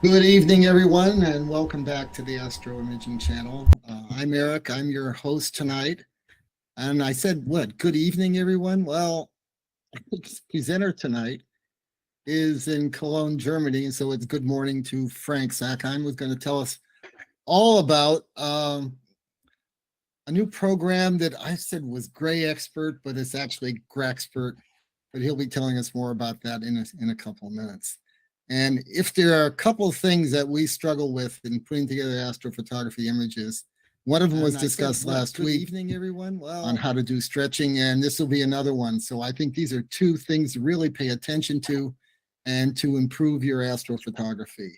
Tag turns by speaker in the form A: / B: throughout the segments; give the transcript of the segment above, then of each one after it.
A: Good evening, everyone, and welcome back to the Astro Imaging channel. I'm Eric. I'm your host tonight. And I said, what? Good evening, everyone. Well, the presenter tonight is in Cologne, Germany. And so it's good morning to Frank Sackenheim, who's going to tell us all about a new program that I said was GraXpert, but it's actually GraXpert. But he'll be telling us more about that in a couple of minutes. And if there are a couple of things that we struggle with in putting together astrophotography images, one of them was discussed last week. Good evening, everyone. Well, on how to do stretching, and this will be another one. So I think these are two things to really pay attention to and to improve your astrophotography.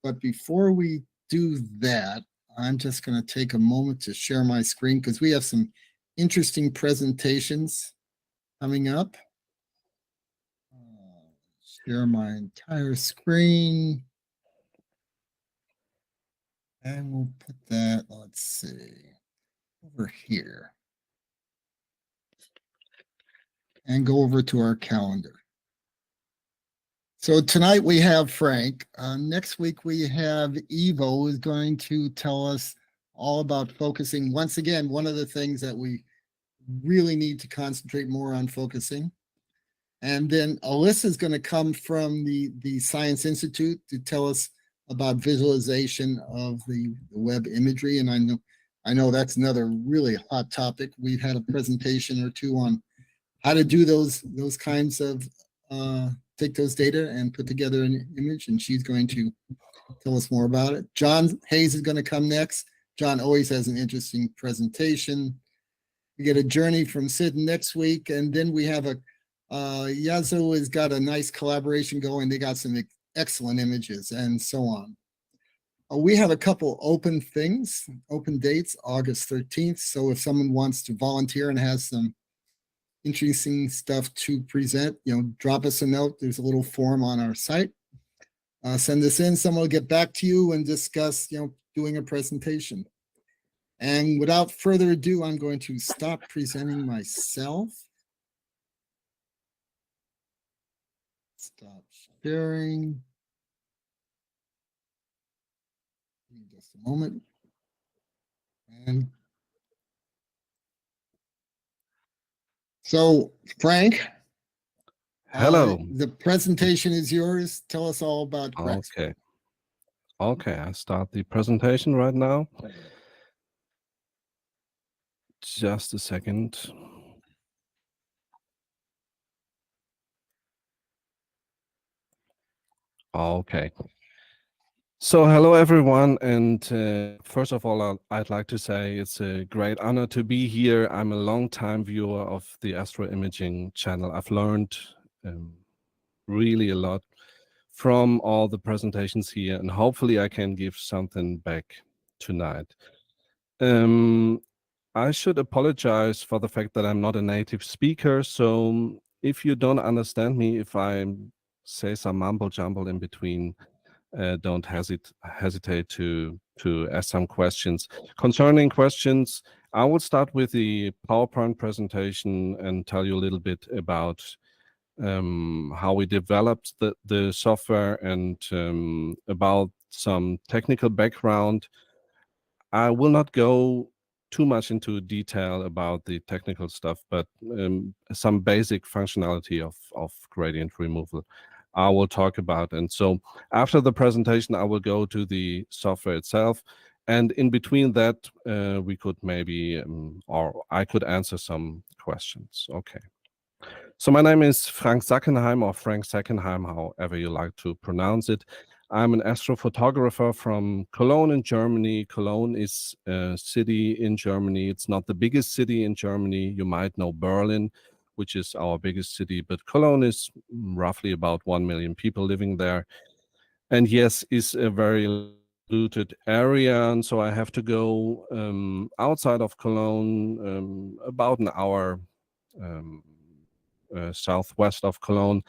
A: But before we do that, I'm just going to take a moment to share my screen because we have some interesting presentations coming up. Share my entire screen. And we'll put that, let's see, over here. And go over to our calendar. So tonight we have Frank. Next week we have Evo, who's going to tell us all about focusing. Once again, one of the things that we really need to concentrate more on focusing. And then Alyssa is going to come from the Science Institute to tell us about visualization of the web imagery. And I know that's another really hot topic. We've had a presentation or two on how to do those kinds of take those data and put together an image, and she's going to tell us more about it. John Hayes is going to come next. John always has an interesting presentation. We get a journey from Sid next week, and then we have a Yazoo has got a nice collaboration going. They got some excellent images and so on. We have a couple open things, open dates, August 13th. So if someone wants to volunteer and has some interesting stuff to present, drop us a note. There's a little form on our site. Send this in. Someone will get back to you and discuss, doing a presentation. And without further ado, I'm going to stop presenting myself. Stop sharing. Just a moment. And so, Frank.
B: Hello.
A: The presentation is yours. Tell us all about GraXpert.
B: Okay, I start the presentation right now. Just a second. Okay. So hello everyone, and first of all, I'd like to say it's a great honor to be here. I'm a long-time viewer of the Astro Imaging channel. I've learned really a lot from all the presentations here, and hopefully I can give something back tonight. I should apologize for the fact that I'm not a native speaker, so if you don't understand me, if I say some mumble jumble in between, don't hesitate to ask some questions. Concerning questions, I will start with the PowerPoint presentation and tell you a little bit about how we developed the software and about some technical background. I will not go too much into detail about the technical stuff, but some basic functionality of gradient removal I will talk about. And so after the presentation, I will go to the software itself. And in between that, we could maybe, or I could answer some questions. Okay. So my name is Frank Sackenheim, or Frank Sackenheim, however you like to pronounce it. I'm an astrophotographer from Cologne in Germany. Cologne is a city in Germany. It's not the biggest city in Germany. You might know Berlin, which is our biggest city, but Cologne is roughly about 1 million people living there. And yes, is a very polluted area. And so I have to go outside of Cologne, about an hour southwest of Cologne.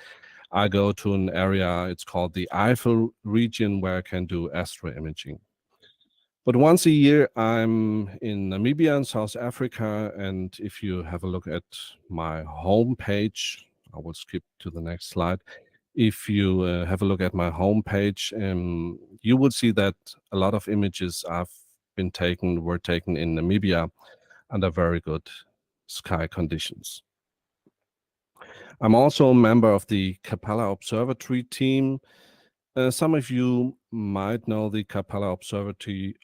B: I go to an area, it's called the Eifel region, where I can do astro imaging. But once a year, I'm in Namibia and South Africa. And if you have a look at my home page, I will skip to the next slide. If you have a look at my homepage, you will see that a lot of images were taken in Namibia under very good sky conditions. I'm also a member of the Capella Observatory team. Some of you might know the Capella Observatory.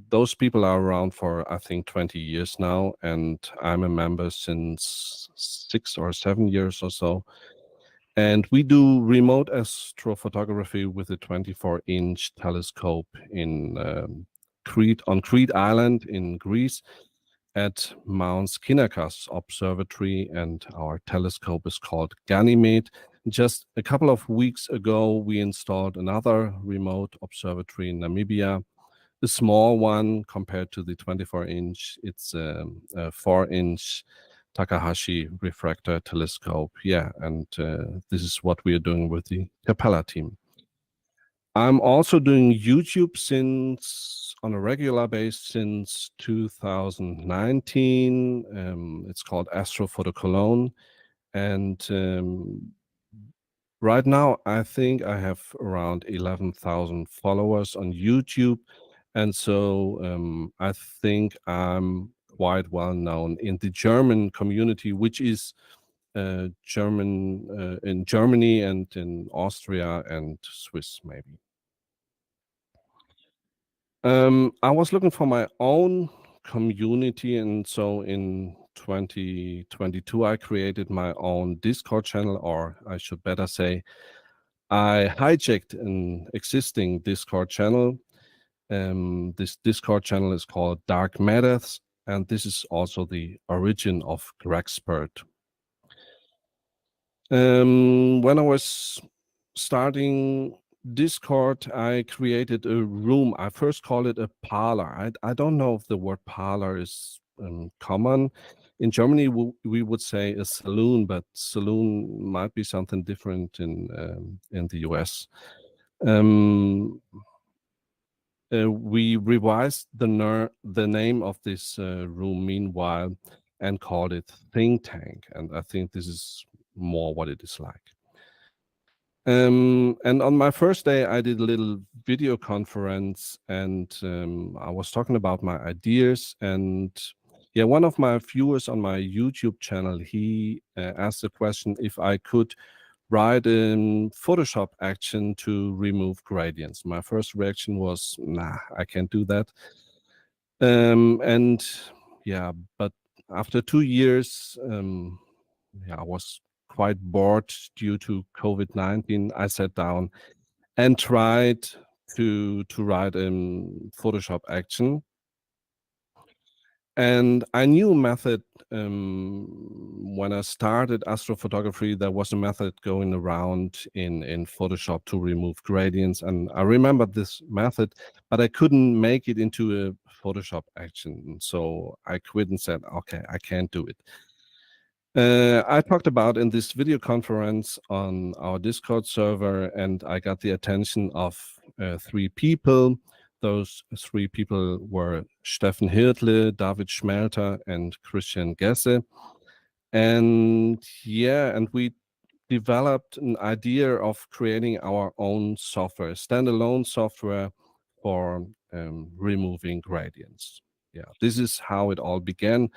B: Those people are around for, I think, 20 years now, and I'm a member since 6 or 7 years or so. And we do remote astrophotography with a 24-inch telescope on Crete Island in Greece at Mount Skinnakos Observatory, and our telescope is called Ganymede. Just a couple of weeks ago, we installed another remote observatory in Namibia, a small one compared to the 24-inch. It's a 4-inch Takahashi refractor telescope. Yeah, and this is what we are doing with the Capella team. I'm also doing YouTube on a regular basis since 2019. It's called Astro and right now I think I have around 11,000 followers on YouTube, and so I think I'm quite well known in the German community, which is German in Germany and in Austria and Swiss maybe. I was looking for my own community, and so in 2022 I created my own Discord channel, or I should better say I hijacked an existing Discord channel. This Discord channel is called Dark Matters, and this is also the origin of GraXpert. When I was starting Discord, I created a room. I first called it a parlor. I don't know if the word parlor is common. In Germany, we would say a saloon, but saloon might be something different in the US. We revised the name of this room meanwhile and called it Think Tank, and I think this is more what it is like. And on my first day, I did a little video conference, and I was talking about my ideas. And yeah, one of my viewers on my YouTube channel, he asked the question if I could write a Photoshop action to remove gradients. My first reaction was, nah, I can't do that. And yeah, but after 2 years, I was quite bored due to COVID-19. I sat down and tried to write a Photoshop action. And I knew a method when I started astrophotography. There was a method going around in Photoshop to remove gradients. And I remembered this method, but I couldn't make it into a Photoshop action. So I quit and said, okay, I can't do it. I talked about in this video conference on our Discord server, and I got the attention of 3 people. Those 3 people were Steffen Hirtle, David Schmelter, and Christian Gesse. And yeah, and we developed an idea of creating our own software, standalone software for removing gradients. Yeah, this is how it all began.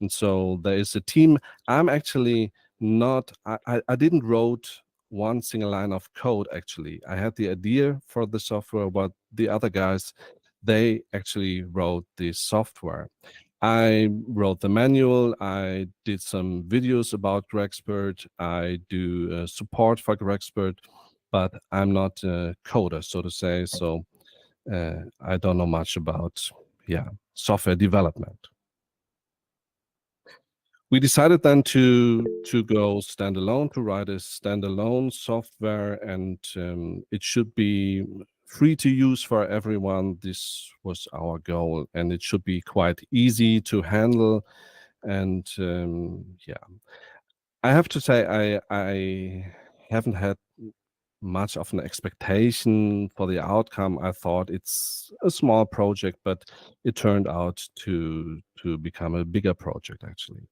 B: And so there is a team. I'm actually not, I didn't wrote one single line of code, actually. I had the idea for the software, but the other guys, they actually wrote the software. I wrote the manual. I did some videos about GraXpert. I do support for GraXpert, but I'm not a coder, so to say. So I don't know much about, software development. We decided then to go standalone, to write a standalone software, and it should be free to use for everyone. This was our goal, and it should be quite easy to handle. And I have to say I haven't had much of an expectation for the outcome. I thought it's a small project, but it turned out to become a bigger project actually.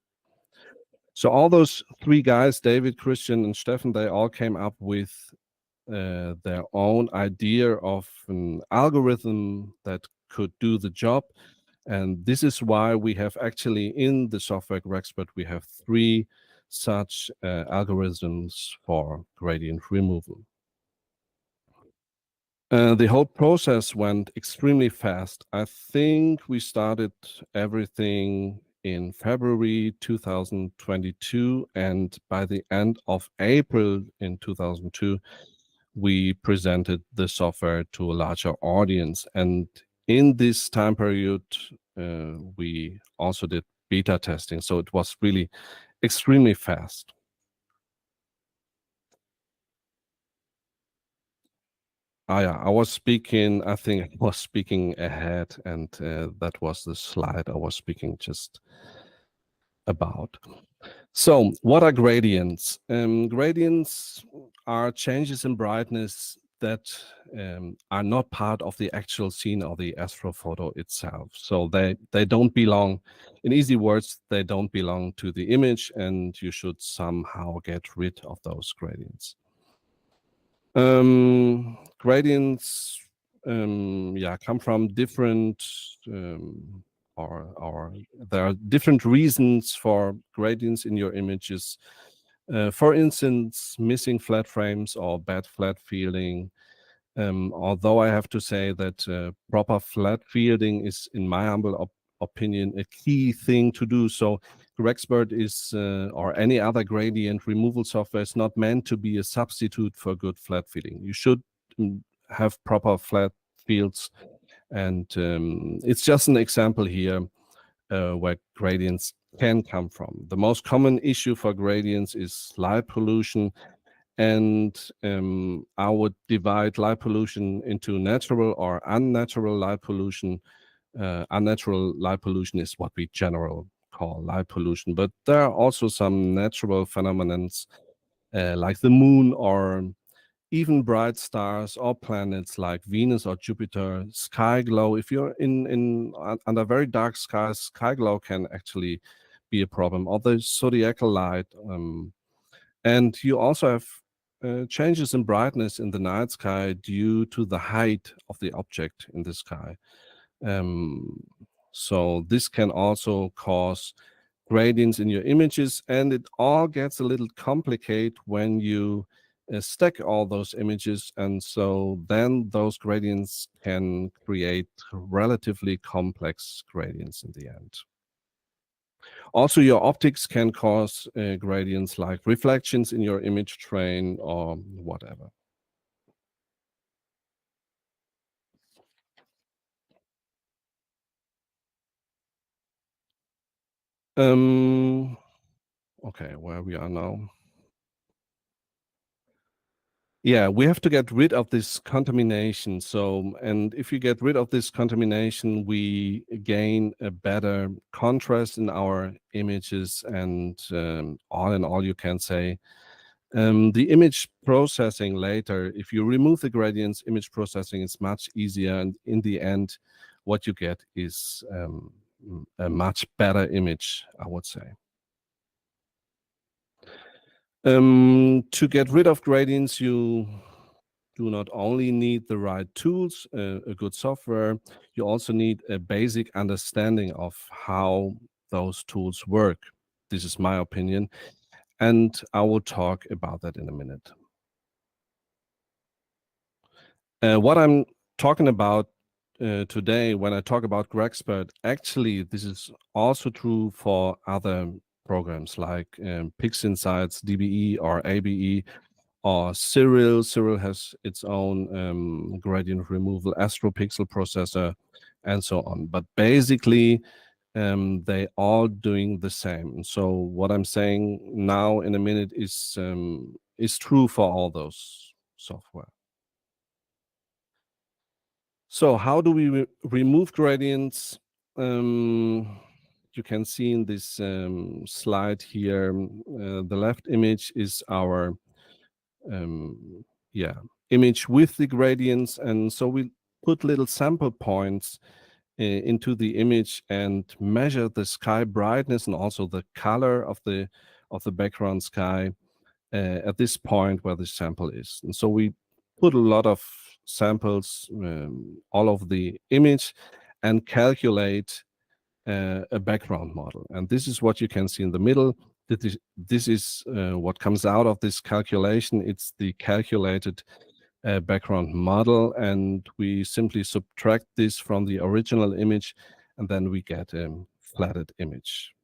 B: So all those three guys, David, Christian, and Stefan, they all came up with their own idea of an algorithm that could do the job. And this is why we have actually in the software GraXpert, we have three such algorithms for gradient removal. The whole process went extremely fast. I think we started everything in February 2022, and by the end of April in 2002, we presented the software to a larger audience. And in this time period, we also did beta testing. So it was really extremely fast. Yeah, I was speaking, I think I was speaking ahead, and that was the slide I was speaking just about. So what are gradients? Gradients are changes in brightness that are not part of the actual scene or the astrophoto itself. So they don't belong, in easy words, they don't belong to the image, and you should somehow get rid of those gradients. Gradients come from different or there are different reasons for gradients in your images. For instance, missing flat frames or bad flat fielding. Although I have to say that proper flat fielding is, in my humble opinion, a key thing to do. So GraXpert is, or any other gradient removal software, is not meant to be a substitute for good flat fielding. You should have proper flat fields, and it's just an example here where gradients can come from. The most common issue for gradients is light pollution, and I would divide light pollution into natural or unnatural light pollution. Unnatural light pollution is what we generally call light pollution, but there are also some natural phenomena like the moon or even bright stars or planets like Venus or Jupiter. Sky glow, if you're under very dark skies, sky glow can actually be a problem, or the zodiacal light. And you also have changes in brightness in the night sky due to the height of the object in the sky. So this can also cause gradients in your images, and it all gets a little complicated when you stack all those images, and so then those gradients can create relatively complex gradients in the end. Also, your optics can cause gradients like reflections in your image train or whatever. Okay, where we are now. Yeah, we have to get rid of this contamination. So, and if you get rid of this contamination, we gain a better contrast in our images. And all in all, you can say the image processing later, if you remove the gradients, image processing is much easier. And in the end, what you get is a much better image, I would say. To get rid of gradients, you do not only need the right tools, a good software, you also need a basic understanding of how those tools work. This is my opinion, and I will talk about that in a minute. What I'm talking about today when I talk about GraXpert, actually this is also true for other programs like PixInsight, DBE or ABE, or Serial. Serial has its own gradient removal, Astro pixel processor, and so on. But basically, they all doing the same. So what I'm saying now in a minute is true for all those software. So how do we remove gradients? You can see in this slide here, the left image is our image with the gradients, and so we put little sample points into the image and measure the sky brightness and also the color of the background sky at this point where the sample is. And so we put a lot of samples all over the image and calculate a background model. And this is what you can see in the middle. This is what comes out of this calculation. It's the calculated background model, and we simply subtract this from the original image, and then we get a flatted image.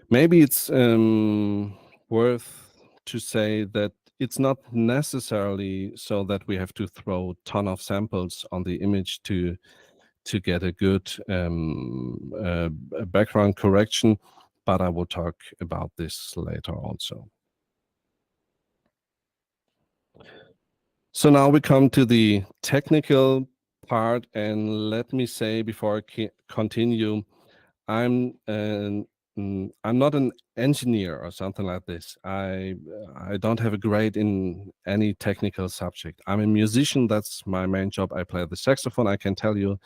B: Maybe it's worth to say that it's not necessarily so that we have to throw a ton of samples on the image to get a good background correction, but I will talk about this later also. So now we come to the technical part, and let me say before I continue, I'm not an engineer or something like this. I don't have a grade in any technical subject. I'm a musician. That's my main job. I play the saxophone. I can tell you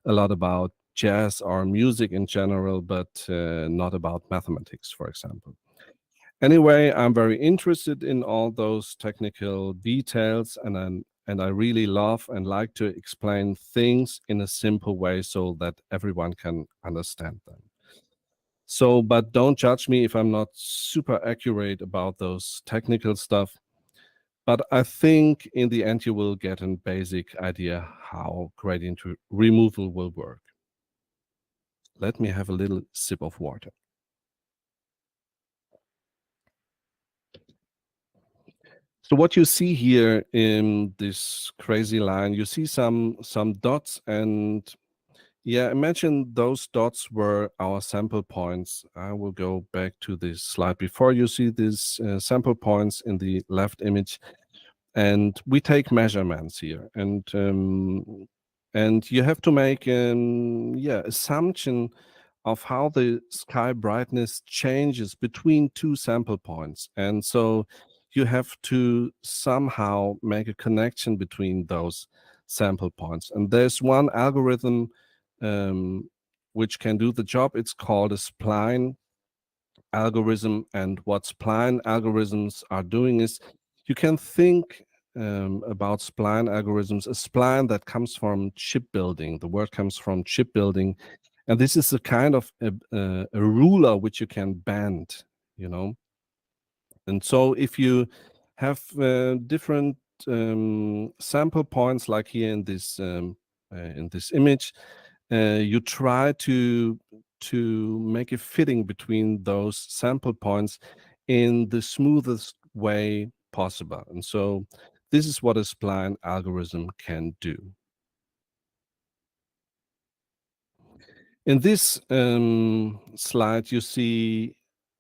B: a lot about jazz or music in general, but not about mathematics, for example. Anyway, I'm very interested in all those technical details, and I really love and like to explain things in a simple way so that everyone can understand them. So, but don't judge me if I'm not super accurate about those technical stuff. But I think in the end you will get a basic idea how gradient removal will work. Let me have a little sip of water. So what you see here in this crazy line, you see some dots, and yeah, imagine those dots were our sample points. I will go back to this slide before. You see these sample points in the left image, and we take measurements here, and you have to make assumption of how the sky brightness changes between two sample points. And so you have to somehow make a connection between those sample points. And there's one algorithm which can do the job. It's called a spline algorithm. And what spline algorithms are doing is you can think about spline algorithms, a spline that comes from shipbuilding. The word comes from shipbuilding. And this is a kind of a ruler which you can bend, you know. And so if you have different sample points, like here in this image, you try to make a fitting between those sample points in the smoothest way possible. And so this is what a spline algorithm can do. In this slide, you see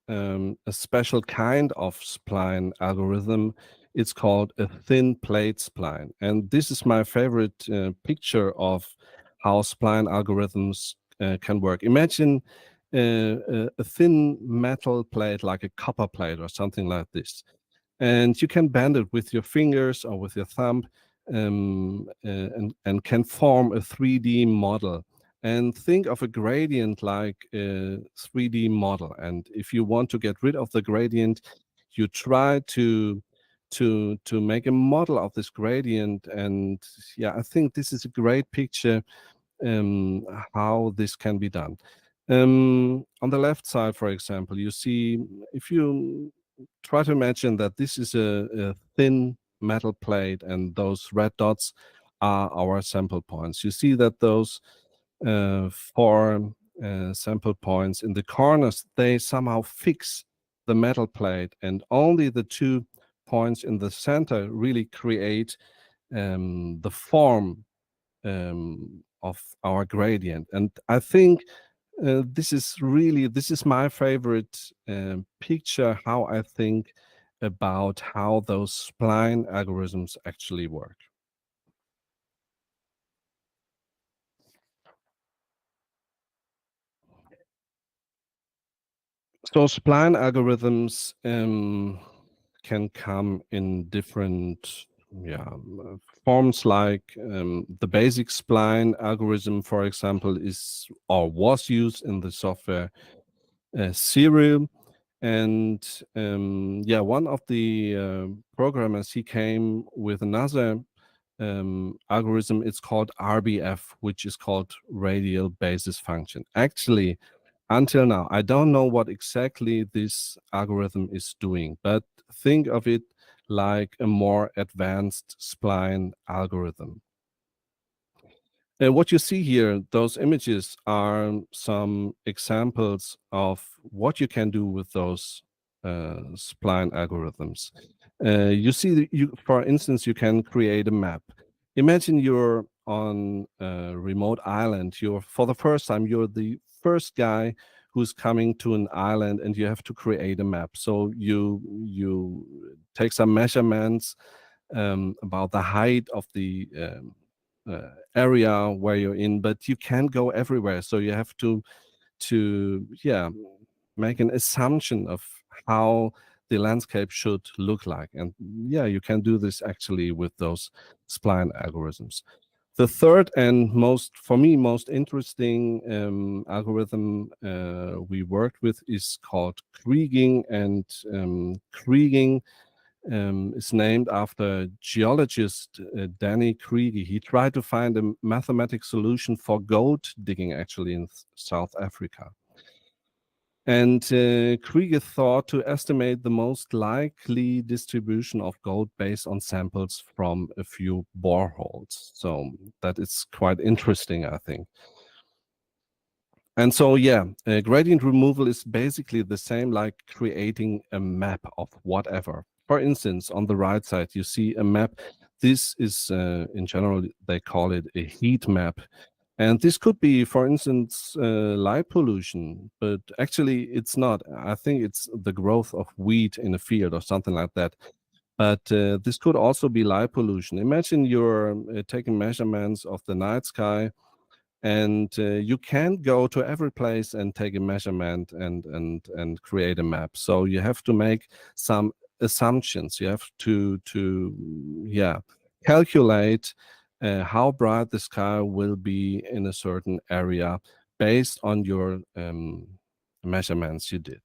B: a special kind of spline algorithm. It's called a thin plate spline. And this is my favorite picture of how spline algorithms can work. Imagine a thin metal plate, like a copper plate or something like this. And you can bend it with your fingers or with your thumb and can form a 3D model. And think of a gradient like a 3D model. And if you want to get rid of the gradient, you try to make a model of this gradient. And yeah, I think this is a great picture how this can be done. On the left side, for example, you see, if you try to imagine that this is a thin metal plate and those red dots are our sample points. You see that those four sample points in the corners, they somehow fix the metal plate, and only the 2 points in the center really create the form of our gradient. And I think this is my favorite picture, how I think about how those spline algorithms actually work. So spline algorithms can come in different forms like the basic spline algorithm, for example, is or was used in the software Serial. And one of the programmers, he came with another algorithm. It's called RBF, which is called radial basis function. Actually, until now, I don't know what exactly this algorithm is doing, but think of it like a more advanced spline algorithm. What you see here, those images are some examples of what you can do with those spline algorithms. You see, for instance, you can create a map. Imagine you're on a remote island. For the first time, you're the first guy who's coming to an island, and you have to create a map. So you take some measurements about the height of the area where you're in, but you can't go everywhere. So you have to make an assumption of how the landscape should look like. And you can do this actually with those spline algorithms. The third and for me, most interesting algorithm we worked with is called kriging. And kriging is named after geologist Danny Krige. He tried to find a mathematical solution for gold digging, actually, in South Africa. And Krige thought to estimate the most likely distribution of gold based on samples from a few boreholes. So that is quite interesting, I think. And so, gradient removal is basically the same like creating a map of whatever. For instance, on the right side, you see a map. This is, in general, they call it a heat map. And this could be, for instance, light pollution, but actually it's not. I think it's the growth of wheat in a field or something like that. But this could also be light pollution. Imagine you're taking measurements of the night sky, and you can't go to every place and take a measurement and create a map. So you have to make some assumptions. You have to calculate how bright the sky will be in a certain area based on your measurements you did.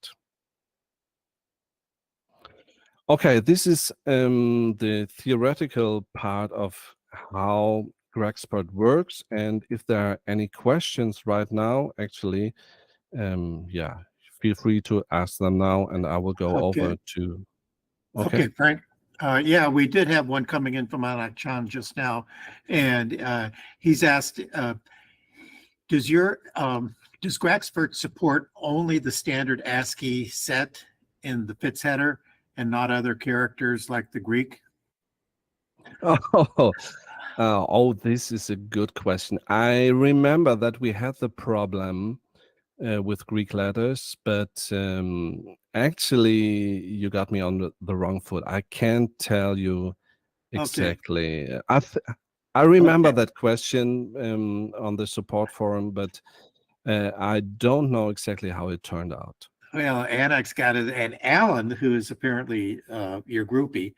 B: Okay, this is the theoretical part of how GraXpert works. And if there are any questions right now, actually, feel free to ask them now, and I will go over to.
C: Okay, Frank. We did have one coming in from Anak Chan just now, and he's asked, does GraXpert support only the standard ASCII set in the FITS header and not other characters like the Greek?
B: This is a good question. I remember that we had the problem with Greek letters, but actually you got me on the wrong foot. I can't tell you exactly. Okay. I remember that question on the support forum, but I don't know exactly how it turned out.
C: Well, Anak's got it, and Alan, who is apparently your groupie,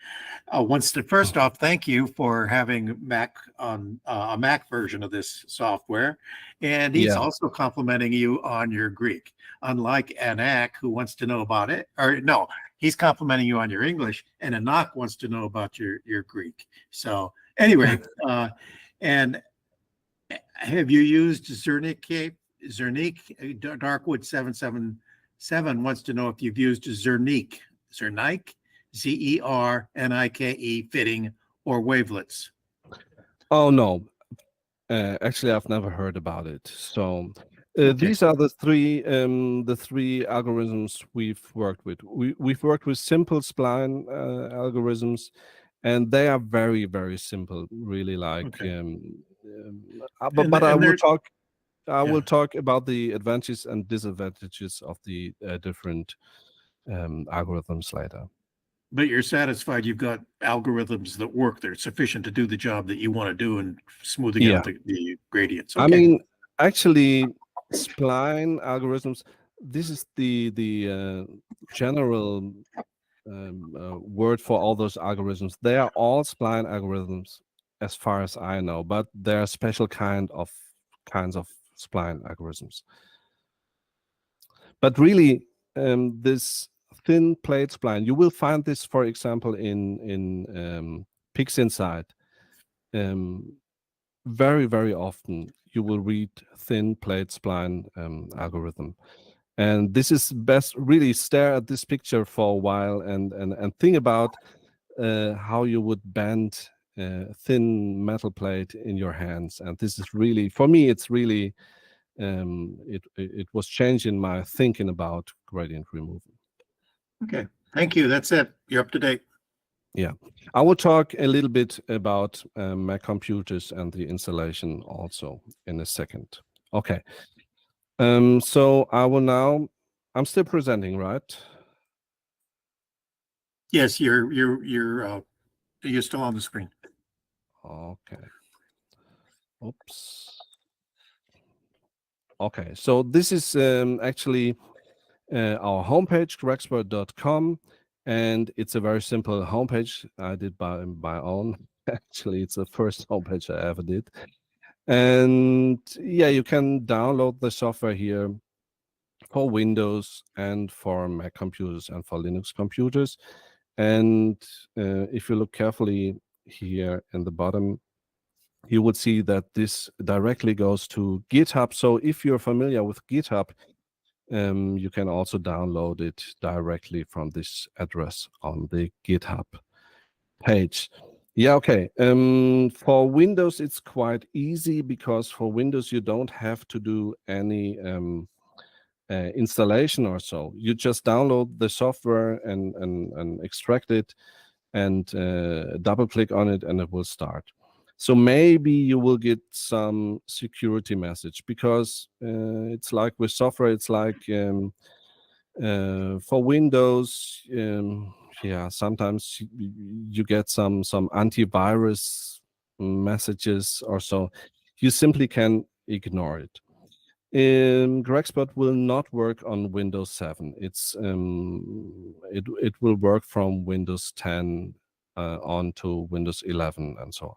C: wants to first off thank you for having Mac on a Mac version of this software, and he's also complimenting you on your Greek. Unlike Anak, who wants to know about it, or no, he's complimenting you on your English, and Anak wants to know about your Greek. So anyway, and have you used Zernik? Darkwood 777 wants to know if you've used Zernike, Zernike fitting or wavelets.
B: Oh no, actually I've never heard about it. So these are the three algorithms we've worked with. We've worked with simple spline algorithms, and they are very, very simple, really. Like, but I will talk. I will talk about the advantages and disadvantages of the different algorithms later.
C: But you're satisfied you've got algorithms that work. They're sufficient to do the job that you want to do and smoothing out the gradients. Okay.
B: I mean, actually, spline algorithms, this is the general word for all those algorithms. They are all spline algorithms, as far as I know, but there are special kinds of spline algorithms. But really, this thin plate spline, you will find this, for example, in PixInsight. Very, very often you will read thin plate spline algorithm. And this is best really stare at this picture for a while and think about how you would bend thin metal plate in your hands. And this is really, for me, it's really, it was changing my thinking about gradient removal.
C: Okay, thank you. That's it. You're up to date.
B: Yeah, I will talk a little bit about Mac computers and the installation also in a second. Okay, so I will now, I'm still presenting, right?
C: Yes, you're still on the screen.
B: Okay. Oops. Okay, so this is actually our homepage, GraXpert.com, and it's a very simple homepage. I did by my own. Actually, it's the first homepage I ever did. And yeah, you can download the software here for Windows and for Mac computers and for Linux computers. And if you look carefully here in the bottom, you would see that this directly goes to GitHub. So if you're familiar with GitHub, you can also download it directly from this address on the GitHub page. Yeah, okay. For Windows, it's quite easy because for Windows, you don't have to do any installation or so. You just download the software and extract it and double click on it and it will start. So maybe you will get some security message because it's like with software, it's like for Windows, yeah, sometimes you get some antivirus messages or so. You simply can ignore it. GraXpert will not work on Windows 7. It's it will work from Windows 10 on to Windows 11 and so on.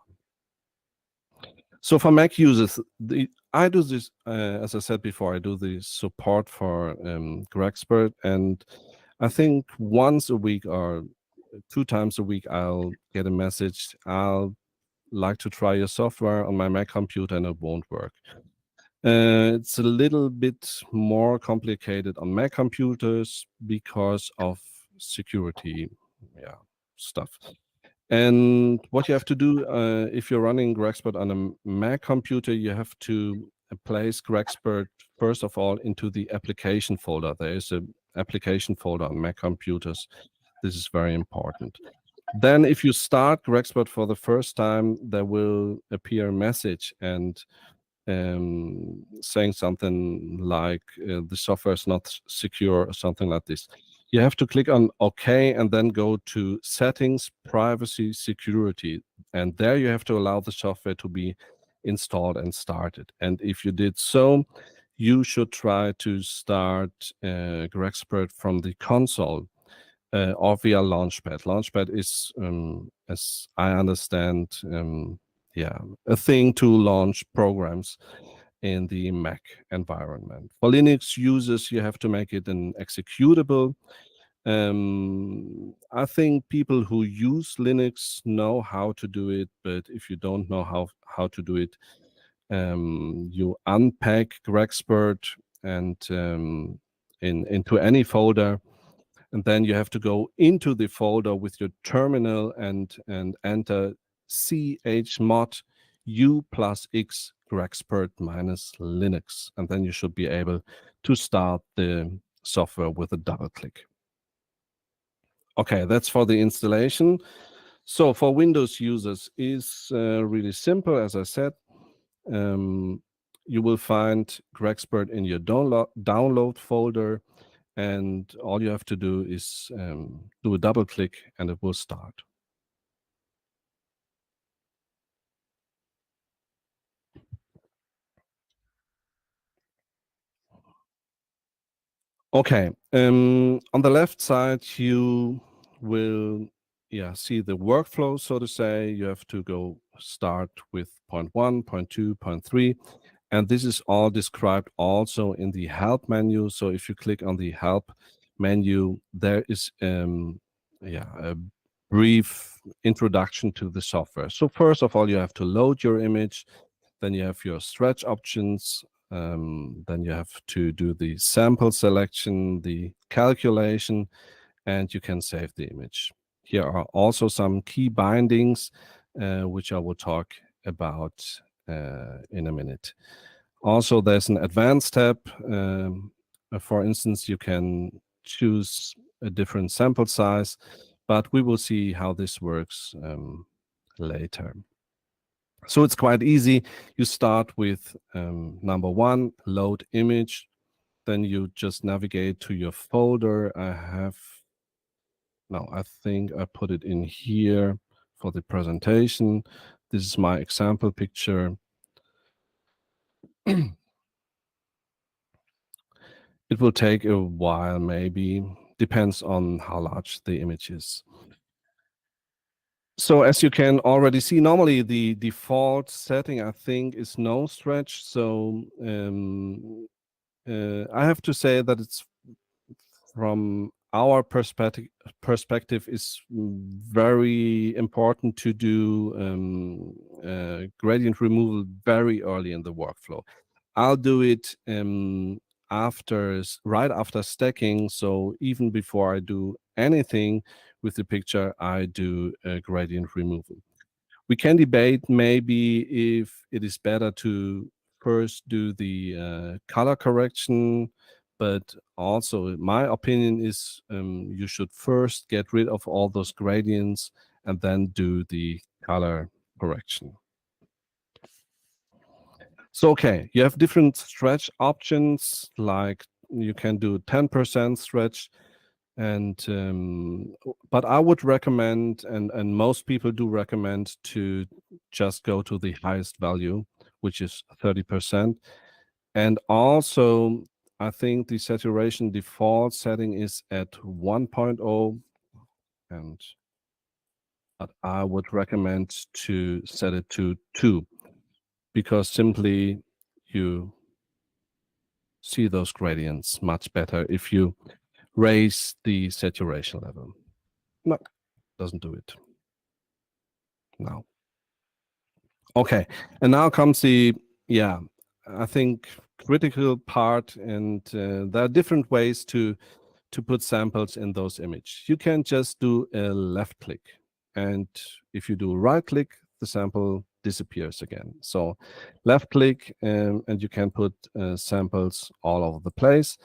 B: So for Mac users, I do this, as I said before, I do the support for GraXpert, and I think once a week or 2 times a week, I'll get a message. I'll like to try your software on my Mac computer and it won't work. It's a little bit more complicated on Mac computers because of security, yeah, stuff. And what you have to do if you're running GraXpert on a Mac computer, you have to place GraXpert first of all into the application folder. There is an application folder on Mac computers. This is very important. Then if you start GraXpert for the first time, there will appear a message and saying something like the software is not secure or something like this. You have to click on OK and then go to Settings, Privacy, Security. And there you have to allow the software to be installed and started. And if you did so, you should try to start GraXpert from the console or via Launchpad. Launchpad is, as I understand, yeah, a thing to launch programs in the Mac environment. For Linux users, you have to make it an executable. I think people who use Linux know how to do it, but if you don't know how to do it, you unpack GraXpert and into any folder, and then you have to go into the folder with your terminal and enter chmod u+x GraXpert -Linux, and then you should be able to start the software with a double click. Okay, that's for the installation. So for Windows users is really simple. As I said, you will find GraXpert in your download folder, and all you have to do is do a double click and it will start. Okay, on the left side, you will see the workflow, so to say. You have to go start with point 1, point 2, point 3. And this is all described also in the help menu. So if you click on the help menu, there is a brief introduction to the software. So first of all, you have to load your image. Then you have your stretch options. Then you have to do the sample selection, the calculation, and you can save the image. Here are also some key bindings, which I will talk about in a minute. Also, there's an advanced tab. For instance, you can choose a different sample size, but we will see how this works later. So it's quite easy. You start with number 1, load image. Then you just navigate to your folder. I think I put it in here for the presentation. This is my example picture. It will take a while, maybe. Depends on how large the image is. So as you can already see, normally the default setting, I think, is no stretch. So I have to say that it's from our perspective is very important to do gradient removal very early in the workflow. I'll do it right after stacking. So even before I do anything with the picture, I do gradient removal. We can debate maybe if it is better to first do the color correction, but also my opinion is you should first get rid of all those gradients and then do the color correction. So, okay, you have different stretch options, like you can do 10% stretch, and but I would recommend, and most people do recommend, to just go to the highest value, which is 30%. And also, I think the saturation default setting is at 1.0, but I would recommend to set it to 2, because simply you see those gradients much better if you raise the saturation level. No, doesn't do it. No. Okay, and now comes the, I think, critical part, and there are different ways to put samples in those images. You can just do a left click, and if you do a right click, the sample disappears again. So left click, and you can put samples all over the place.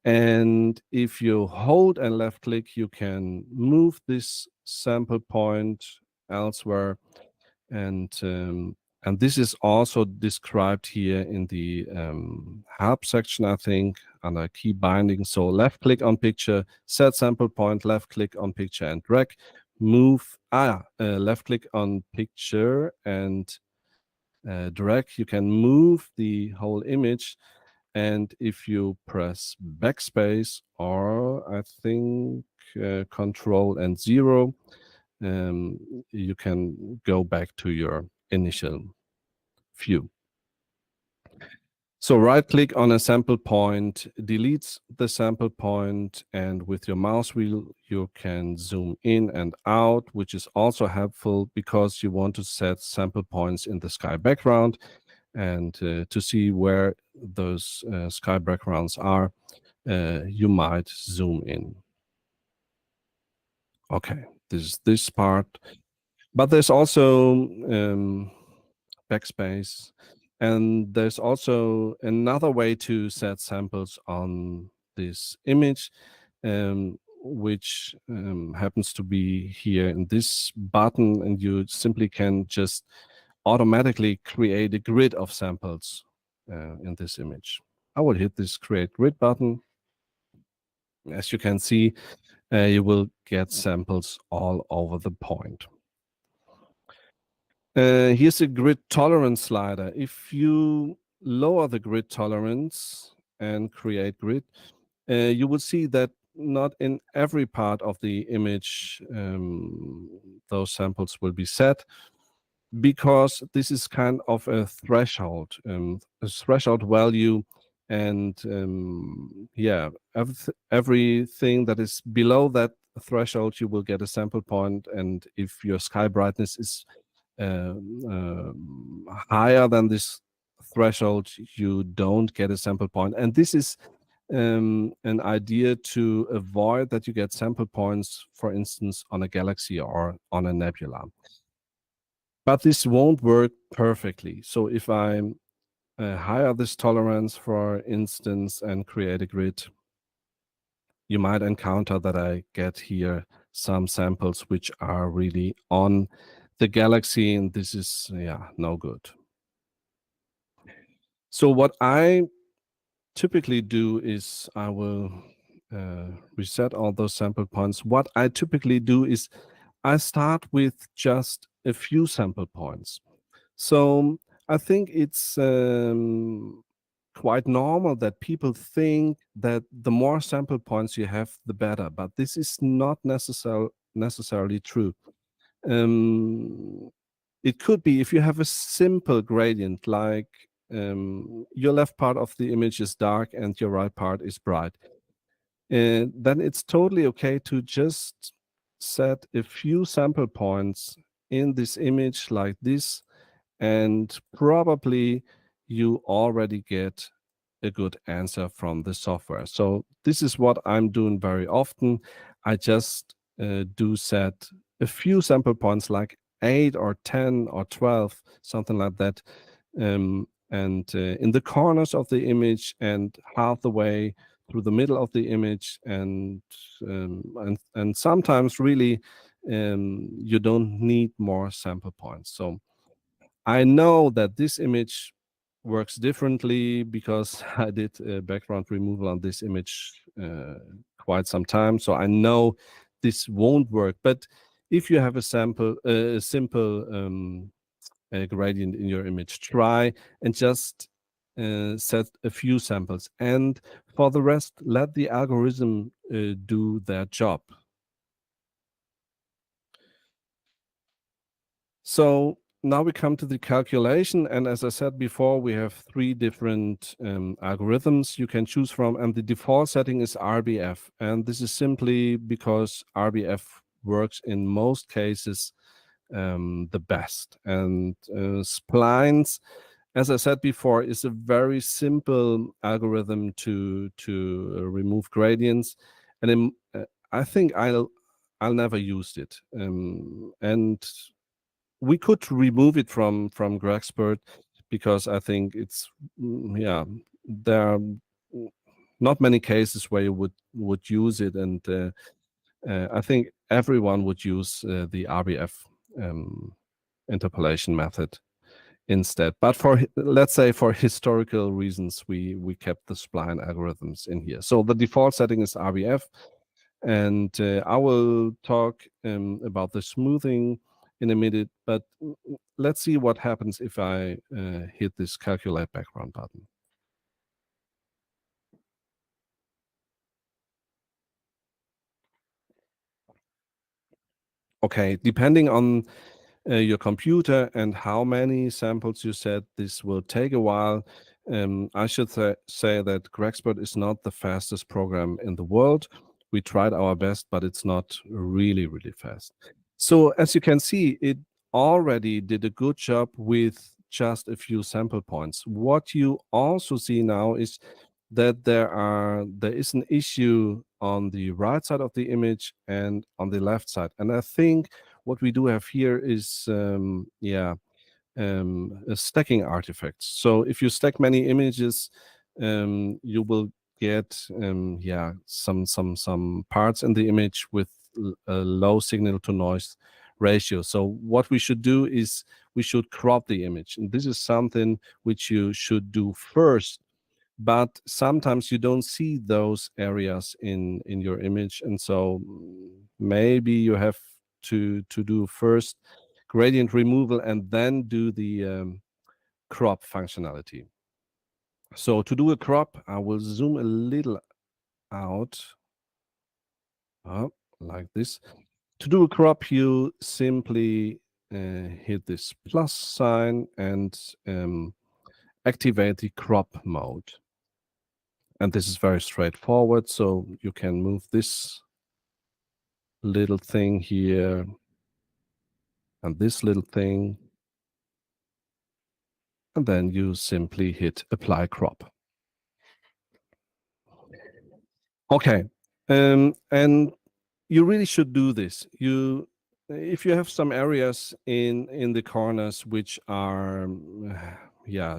B: And if you hold and left click, you can move this sample point elsewhere. And this is also described here in the help section, I think, under key binding. So left click on picture, set sample point, left click on picture and drag, move, left click on picture and drag. You can move the whole image. And if you press backspace, or I think Control and 0, you can go back to your initial view. So right click on a sample point, deletes the sample point, and with your mouse wheel, you can zoom in and out, which is also helpful because you want to set sample points in the sky background. And to see where those sky backgrounds are, you might zoom in. Okay, this is this part. But there's also backspace. And there's also another way to set samples on this image, which happens to be here in this button. And you simply can just automatically create a grid of samples in this image. I will hit this create grid button. As you can see, you will get samples all over the point. Here's a grid tolerance slider. If you lower the grid tolerance and create grid, you will see that not in every part of the image those samples will be set, because this is kind of a threshold value, and yeah, everything that is below that threshold, you will get a sample point, and if your sky brightness is higher than this threshold, you don't get a sample point. And this is an idea to avoid that you get sample points, for instance, on a galaxy or on a nebula. But this won't work perfectly. So if I higher this tolerance, for instance, and create a grid, you might encounter that I get here some samples which are really on the galaxy, and this is, yeah, no good. So what I typically do is I will reset all those sample points. What I typically do is I start with just a few sample points. So I think it's quite normal that people think that the more sample points you have, the better, but this is not necessarily true. It could be if you have a simple gradient, like your left part of the image is dark and your right part is bright, then it's totally okay to just set a few sample points in this image like this, and probably you already get a good answer from the software. So this is what I'm doing very often. I just do set a few sample points, like 8 or 10 or 12, something like that, and in the corners of the image and half the way through the middle of the image, and sometimes really you don't need more sample points. So I know that this image works differently because I did background removal on this image quite some time. So I know this won't work. But if you have a simple gradient in your image, try and just set a few samples. And for the rest, let the algorithm do their job. So now we come to the calculation, and as I said before, we have 3 different algorithms you can choose from, and the default setting is RBF, and this is simply because RBF works in most cases the best. And splines, as I said before, is a very simple algorithm to remove gradients, and I think I'll never use it, and we could remove it from GraXpert, because I think it's yeah, there are not many cases where you would use it, and I think everyone would use the RBF interpolation method instead. But for, let's say, for historical reasons, we kept the spline algorithms in here. So the default setting is RBF, and I will talk about the smoothing in a minute, but let's see what happens if I hit this calculate background button. Okay, depending on your computer and how many samples you set, this will take a while. I should say that GraXpert is not the fastest program in the world. We tried our best, but it's not really, really fast. So as you can see, it already did a good job with just a few sample points. What you also see now is that there is an issue on the right side of the image and on the left side. And I think what we do have here is a stacking artifact. So if you stack many images, you will get some parts in the image with a low signal to noise ratio. So what we should do is we should crop the image, and this is something which you should do first. But sometimes you don't see those areas in your image, and so maybe you have to do first gradient removal and then do the crop functionality. So to do a crop, I will zoom a little out. like this. To do a crop, you simply hit this plus sign and activate the crop mode. And this is very straightforward. So you can move this little thing here and this little thing. And then you simply hit apply crop. Okay. And you really should do this. If you have some areas in the corners which are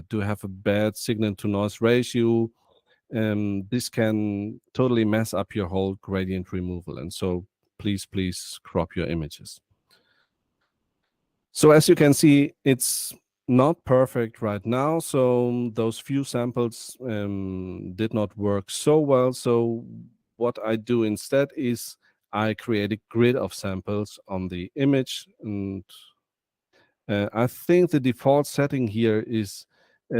B: do have a bad signal to noise ratio, this can totally mess up your whole gradient removal. And so please crop your images. So as you can see, it's not perfect right now. So those few samples did not work so well. So what I do instead is I create a grid of samples on the image. And I think the default setting here is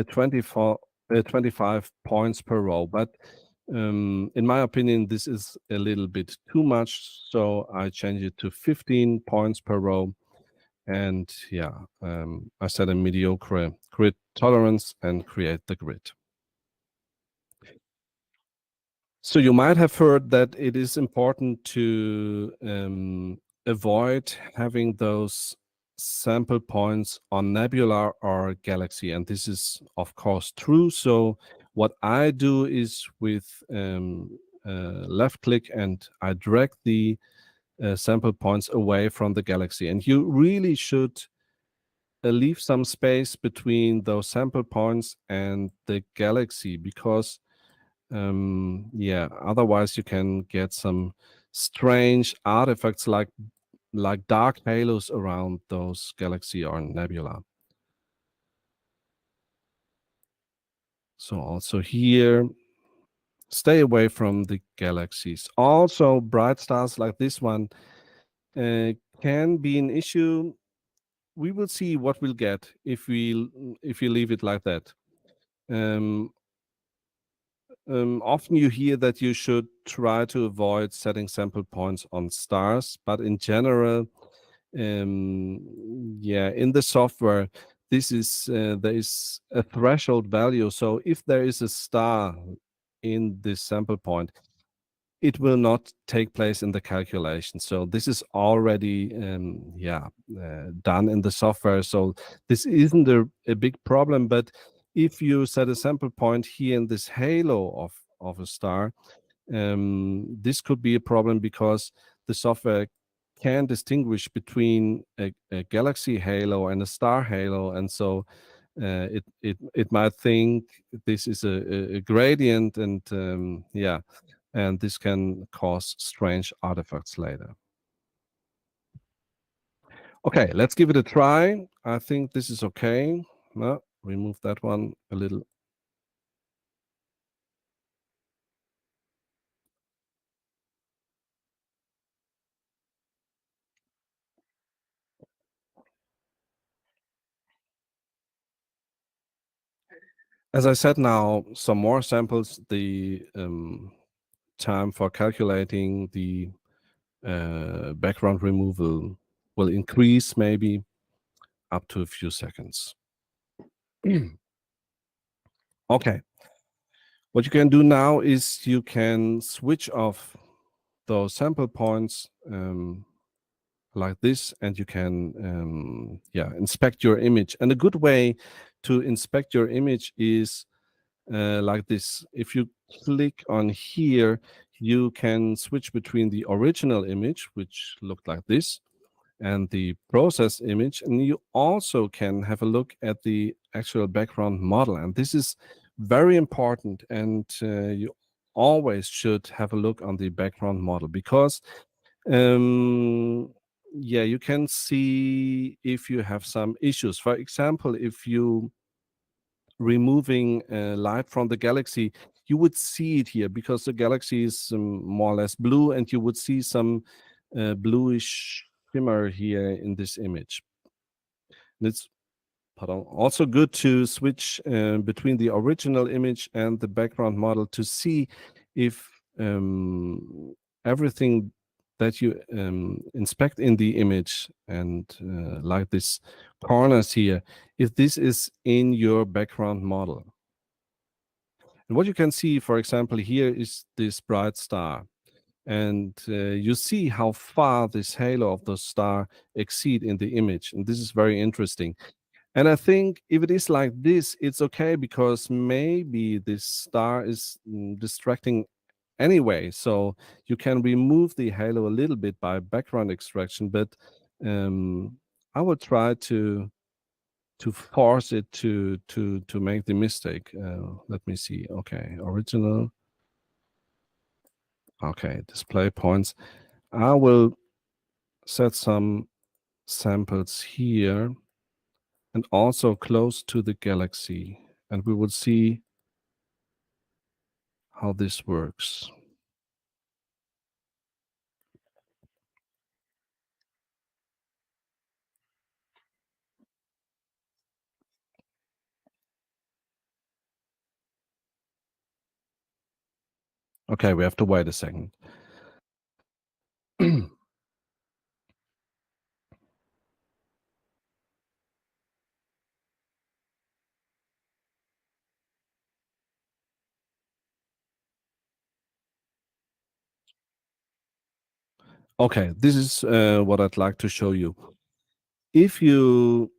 B: 25 points per row. But in my opinion, this is a little bit too much. So I change it to 15 points per row. And I set a mediocre grid tolerance and create the grid. So you might have heard that it is important to avoid having those sample points on nebula or galaxy. And this is, of course, true. So what I do is with left click and I drag the sample points away from the galaxy. And you really should leave some space between those sample points and the galaxy, because otherwise you can get some strange artifacts like dark halos around those galaxy or nebula. So also here, stay away from the galaxies. Also, bright stars like this one can be an issue. We will see what we'll get if you leave it like that. Often you hear that you should try to avoid setting sample points on stars, but in general, in the software, this is there is a threshold value. So if there is a star in this sample point, it will not take place in the calculation. So this is already done in the software. So this isn't a big problem. But if you set a sample point here in this halo of a star, this could be a problem, because the software can distinguish between a galaxy halo and a star halo. And so it might think this is a gradient, and and this can cause strange artifacts later. Okay, let's give it a try. I think this is okay. No, remove that one a little. As I said, now some more samples, the time for calculating the background removal will increase, maybe up to a few seconds. Okay. What you can do now is you can switch off those sample points like this, and you can inspect your image. And a good way to inspect your image is like this. If you click on here, you can switch between the original image, which looked like this, and the process image. And you also can have a look at the actual background model. And this is very important. And you always should have a look on the background model, because you can see if you have some issues. For example, if you removing light from the galaxy, you would see it here, because the galaxy is more or less blue, and you would see some bluish shimmer here in this image. And it's also good to switch between the original image and the background model to see if everything that you inspect in the image, and like this corners here, if this is in your background model. And what you can see, for example, here is this bright star. And you see how far this halo of the star exceed in the image. And this is very interesting. And I think if it is like this, it's okay, because maybe this star is distracting anyway. So you can remove the halo a little bit by background extraction, but I will try to force it to make the mistake. Let me see. Okay, original. Okay, display points. I will set some samples here and also close to the galaxy, and we will see how this works. Okay, we have to wait a second. Okay, this is what I'd like to show you. If you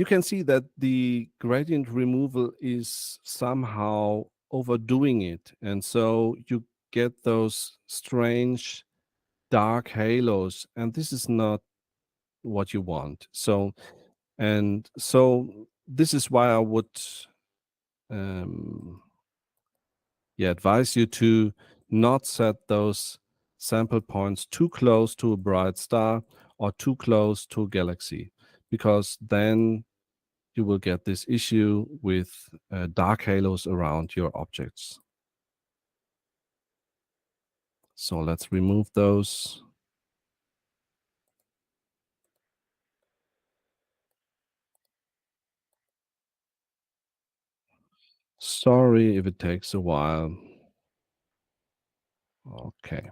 B: can see that the gradient removal is somehow overdoing it, and so you get those strange dark halos, and this is not what you want. So this is why I would advise you to not set those sample points too close to a bright star or too close to a galaxy, because then you will get this issue with dark halos around your objects. So let's remove those. Sorry if it takes a while. Okay.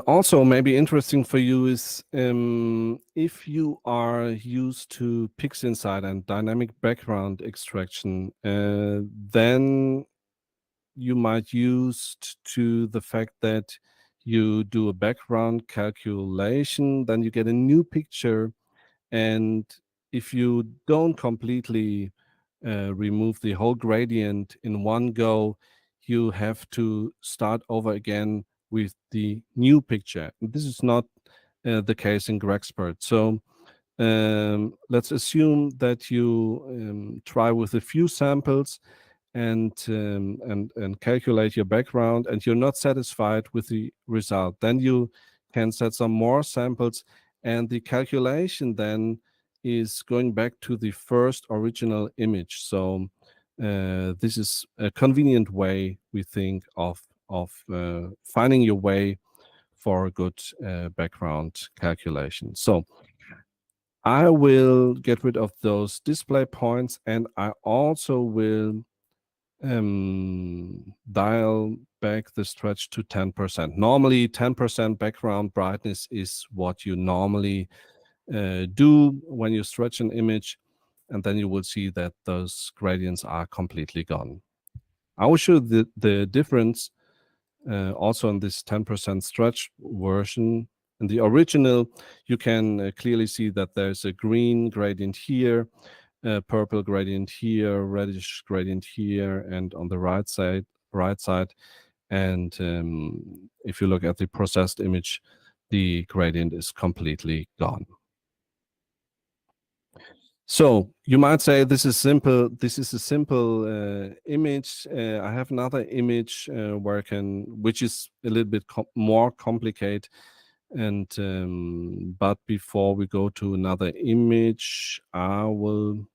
B: Also, maybe interesting for you is if you are used to PixInsight and dynamic background extraction, then you might use to the fact that you do a background calculation, then you get a new picture, and if you don't completely remove the whole gradient in one go, you have to start over again with the new picture. This is not the case in GraXpert. So let's assume that you try with a few samples and calculate your background, and you're not satisfied with the result. Then you can set some more samples, and the calculation then is going back to the first original image. So this is a convenient way, we think, of finding your way for a good background calculation. So I will get rid of those display points, and I also will dial back the stretch to 10%. Normally 10% background brightness is what you normally do when you stretch an image, and then you will see that those gradients are completely gone. I will show the difference also in this 10% stretch version. In the original, you can clearly see that there's a green gradient here, purple gradient here, reddish gradient here, and on the right side. And if you look at the processed image, the gradient is completely gone. So you might say this is simple. This is a simple image. I have another image which is a little bit more complicated. And but before we go to another image, I will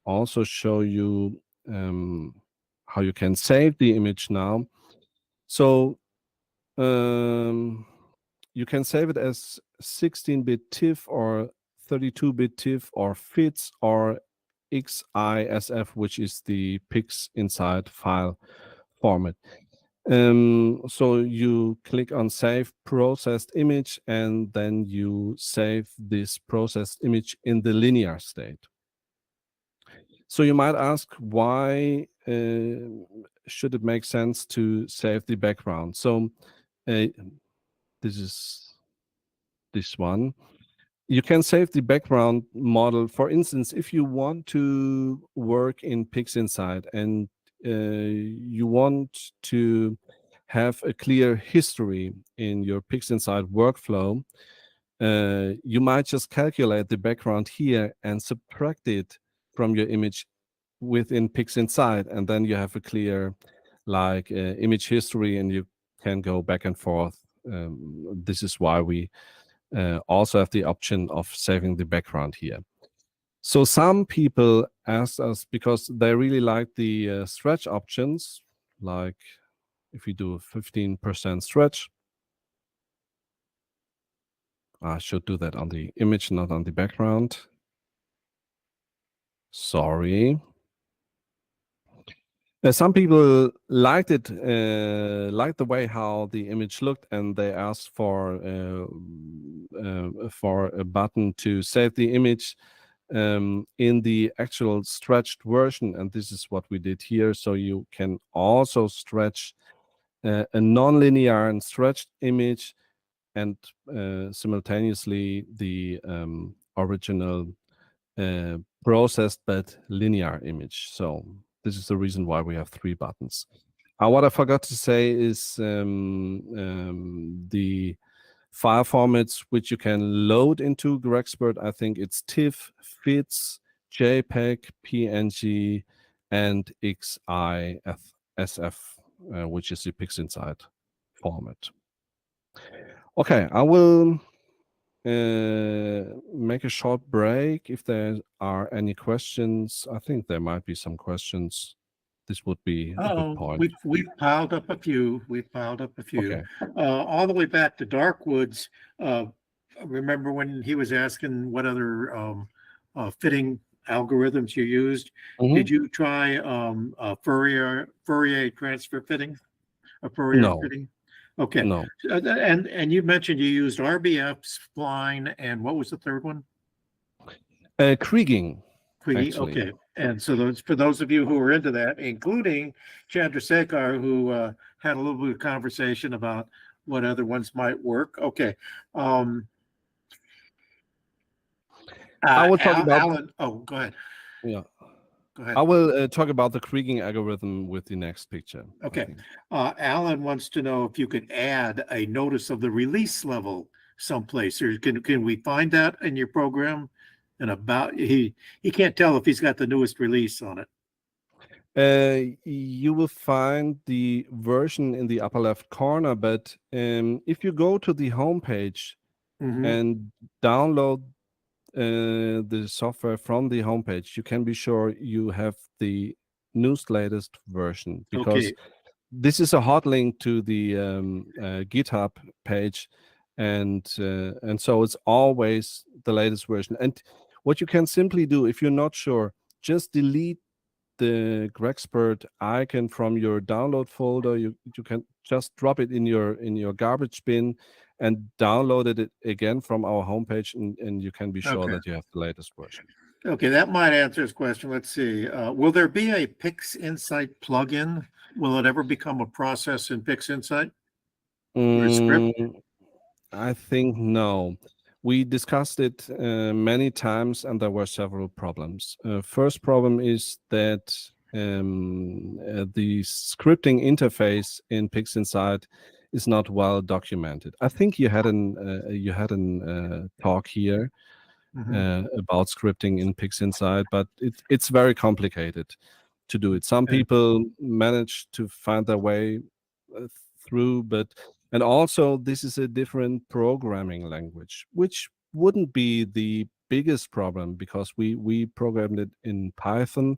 B: also show you how you can save the image now. So you can save it as 16-bit TIFF or 32-bit TIFF or FITS or XISF, which is the PixInsight file format. So you click on Save Processed Image, and then you save this processed image in the linear state. So you might ask, why should it make sense to save the background? So this is this one. You can save the background model. For instance, if you want to work in PixInsight and you want to have a clear history in your PixInsight workflow, you might just calculate the background here and subtract it from your image within PixInsight, and then you have a clear image history, and you can go back and forth. This is why we also have the option of saving the background here. So some people asked us, because they really like the stretch options, like if we do 15% stretch, I should do that on the image, not on the background. Sorry. Some people liked it, liked the way how the image looked, and they asked for a button to save the image in the actual stretched version, and this is what we did here. So you can also stretch a nonlinear and stretched image, and simultaneously the original processed but linear image. So this is the reason why we have 3 buttons. What I forgot to say is the file formats which you can load into GraXpert. I think it's TIF, FITS, JPEG, PNG, and XISF, which is the PixInsight format. Okay, I will make a short break. If there are any questions, I think there might be some questions. This would be a good point.
C: We've piled up a few.
B: Okay.
C: All the way back to Darkwoods. Remember when he was asking what other fitting algorithms you used? Did you try Fourier transfer fitting? Fourier fitting? Okay.
B: No.
C: And you mentioned you used RBF, Spline, and what was the third one?
B: Kriging.
C: Okay. And so for those of you who are into that, including Chandrasekhar, who had a little bit of conversation about what other ones might work. Okay.
B: I will talk about
C: Alan. Oh, go ahead.
B: Yeah.
C: Go ahead.
B: I will talk about the kriging algorithm with the next picture.
C: Okay. Alan wants to know if you could add a notice of the release level someplace, or can we find that in your program? And about he can't tell if he's got the newest release on it.
B: You will find the version in the upper left corner, but if you go to the home page and download the software from the homepage, you can be sure you have the newest latest version, because this is a hot link to the GitHub page, and so it's always the latest version. And what you can simply do, if you're not sure, just delete the GraXpert icon from your download folder. You can just drop it in your garbage bin and download it again from our homepage, and you can be sure that you have the latest version.
C: Okay, that might answer his question. Let's see. Will there be a PixInsight plugin? Will it ever become a process in PixInsight? Or a script?
B: I think no. We discussed it many times, and there were several problems. First problem is that the scripting interface in PixInsight is not well documented. I think you had an talk here about scripting in PixInsight, but it's very complicated to do it. Some people manage to find their way through, and also this is a different programming language, which wouldn't be the biggest problem, because we programmed it in Python,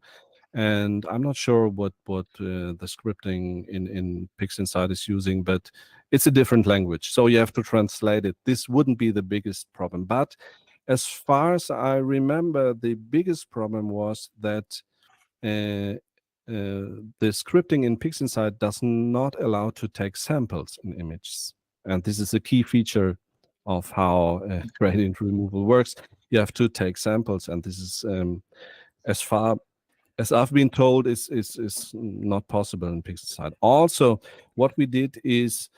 B: and I'm not sure what the scripting in PixInsight is using, but it's a different language, so you have to translate it. This wouldn't be the biggest problem, but As far as I remember, the biggest problem was that the scripting in PixInsight does not allow to take samples in images. And this is a key feature of how gradient removal works. You have to take samples, and this is, as far as I've been told, is not possible in PixInsight. Also, what we did is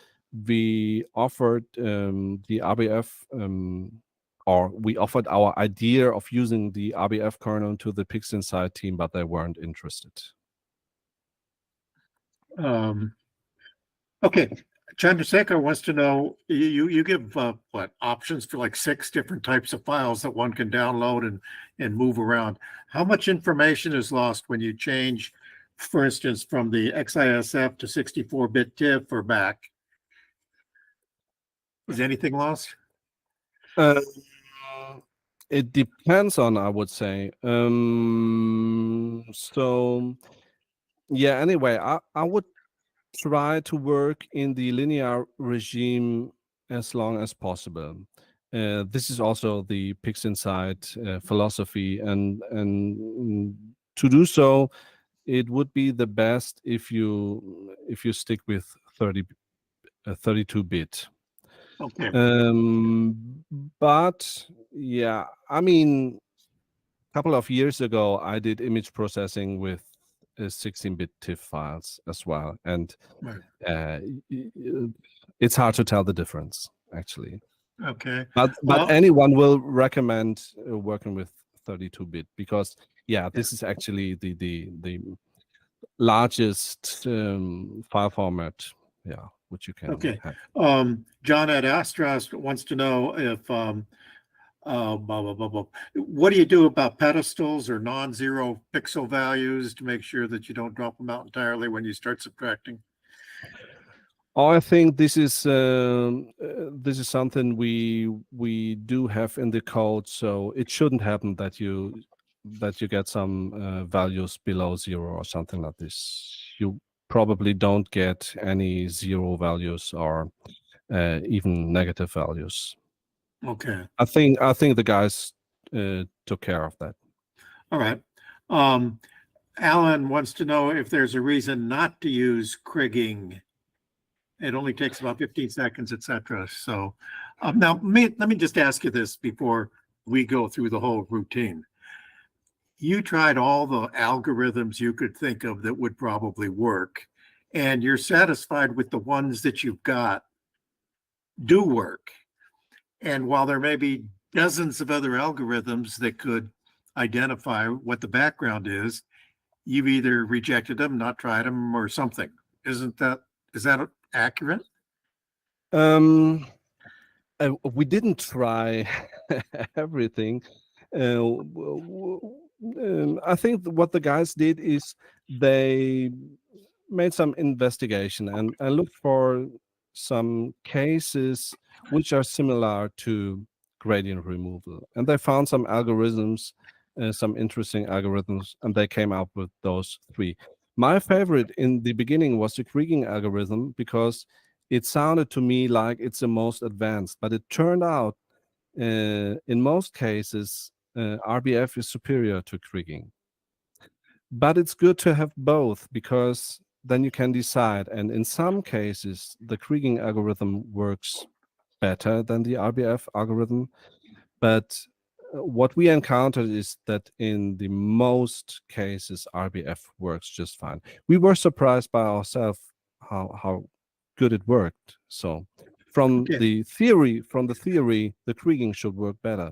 B: we offered the RBF, or we offered our idea of using the RBF kernel to the PixInsight team, but they weren't interested.
C: Okay, Chandrasekhar wants to know, you give what options for like 6 different types of files that one can download and move around. How much information is lost when you change, for instance, from the XISF to 64-bit TIF or back? Is anything lost?
B: It depends on, I would say. So yeah, anyway, I would try to work in the linear regime as long as possible. This is also the PixInsight philosophy, and to do so, it would be the best if you stick with 32-bit.
C: Okay.
B: But yeah, I mean, a couple of years ago, I did image processing with 16-bit TIFF files as well, and
C: Right.
B: it's hard to tell the difference, actually.
C: Okay.
B: But
C: Well,
B: anyone will recommend working with 32-bit because this is actually the largest file format, which you can
C: okay.
B: have.
C: John at Astro wants to know if blah, blah, blah, blah. What do you do about pedestals or non-zero pixel values to make sure that you don't drop them out entirely when you start subtracting?
B: Oh, I think this is something we do have in the code, so it shouldn't happen that you get some values below 0 or something like this. You probably don't get any 0 values or even negative values.
C: Okay.
B: I think the guys took care of that.
C: All right. Alan wants to know if there's a reason not to use kriging. It only takes about 15 seconds, etc. So now let me just ask you this before we go through the whole routine. You tried all the algorithms you could think of that would probably work, and you're satisfied with the ones that you've got do work. And while there may be dozens of other algorithms that could identify what the background is, you've either rejected them, not tried them, or something. Is that accurate?
B: We didn't try everything. I think what the guys did is they made some investigation and looked for some cases which are similar to gradient removal, and they found some algorithms, some interesting algorithms, and they came up with those 3. My favorite in the beginning was the kriging algorithm because it sounded to me like it's the most advanced, but it turned out in most cases RBF is superior to kriging. But it's good to have both because then you can decide, and in some cases the kriging algorithm works better than the RBF algorithm, but what we encountered is that in the most cases RBF works just fine. We were surprised by ourselves how good it worked. So from the theory, the kriging should work better,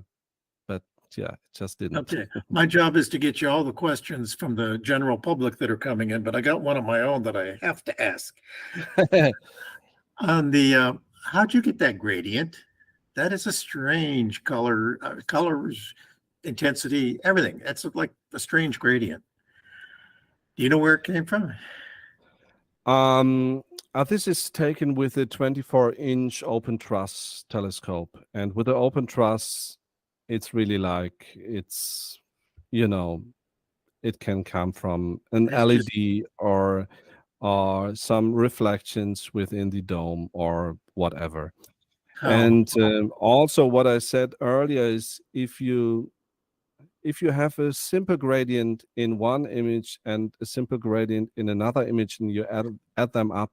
B: but it just didn't.
C: Okay, my job is to get you all the questions from the general public that are coming in, but I got one of my own that I have to ask. On the how'd you get that gradient? That is a strange color, colors, intensity, everything. That's like a strange gradient. Do you know where it came from?
B: This is taken with a 24-inch open truss telescope, and with the open truss, it's really like it can come from an LED or some reflections within the dome or whatever. And also what I said earlier is if you have a simple gradient in one image and a simple gradient in another image and you add them up,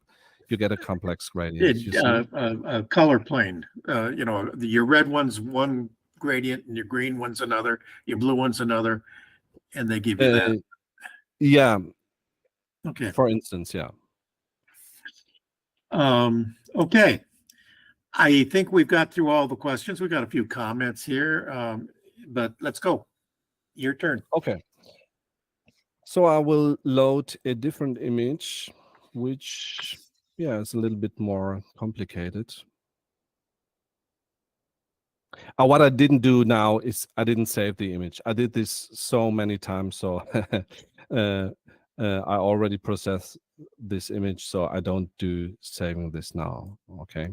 B: you get a complex gradient. You see?
C: A color plane. You know, your red one's one gradient and your green one's another, your blue one's another, and they give you that.
B: Yeah.
C: Okay.
B: For instance, yeah.
C: Okay. I think we've got through all the questions. We've got a few comments here, but let's go. Your turn.
B: Okay. So I will load a different image, which, yeah, is a little bit more complicated. What I didn't do now is I didn't save the image. I did this so many times, so I already processed this image, so I don't do saving this now. Okay.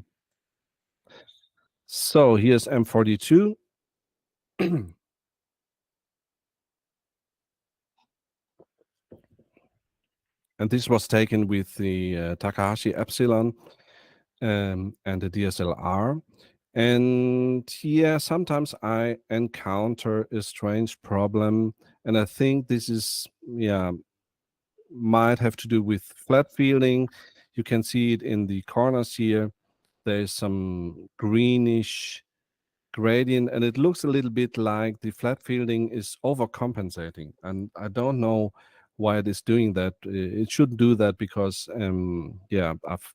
B: So here's M42. And this was taken with the Takahashi Epsilon and the DSLR. And yeah, sometimes I encounter a strange problem. And I think this is, yeah, might have to do with flat fielding. You can see it in the corners here. There's some greenish gradient, and it looks a little bit like the flat fielding is overcompensating. And I don't know why it is doing that. It shouldn't do that because, yeah, I've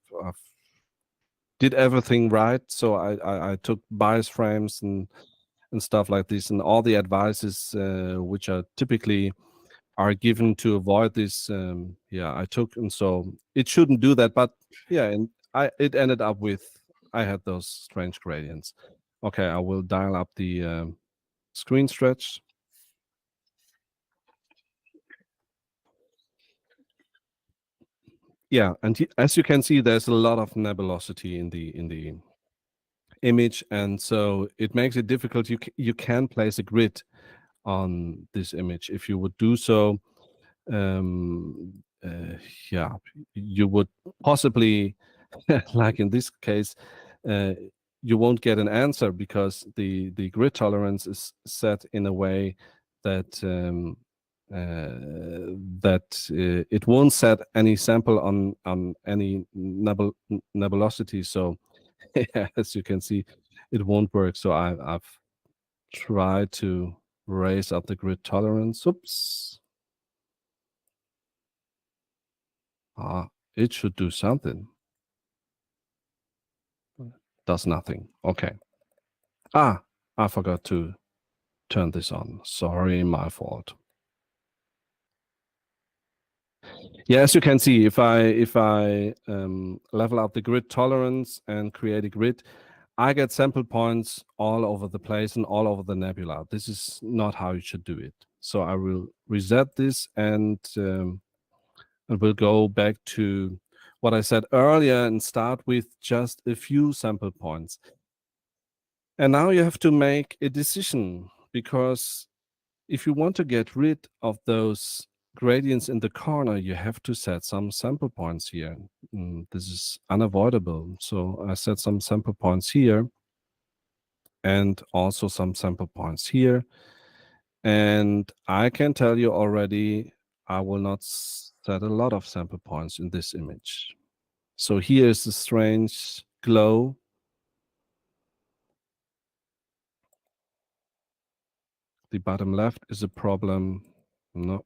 B: did everything right. So I took bias frames and stuff like this, and all the advices which are typically are given to avoid this. Yeah, I took, and so it shouldn't do that. But yeah, and it ended up with I had those strange gradients. Okay, I will dial up the screen stretch. Yeah, and as you can see, there's a lot of nebulosity in the image, and so it makes it difficult. You can place a grid on this image. If you would do so, yeah, you would possibly, like in this case, you won't get an answer because the grid tolerance is set in a way that it won't set any sample on any nebulosity. So yeah, as you can see, it won't work. So I've tried to raise up the grid tolerance. Oops. It should do something. Does nothing. Okay. I forgot to turn this on. Sorry, my fault. Yeah, as you can see, if I level up the grid tolerance and create a grid, I get sample points all over the place and all over the nebula. This is not how you should do it. So I will reset this and we'll go back to what I said earlier and start with just a few sample points. And now you have to make a decision, because if you want to get rid of those gradients in the corner, you have to set some sample points here. This is unavoidable. So I set some sample points here and also some sample points here. And I can tell you already, I will not set a lot of sample points in this image. So here is the strange glow. The bottom left is a problem. No.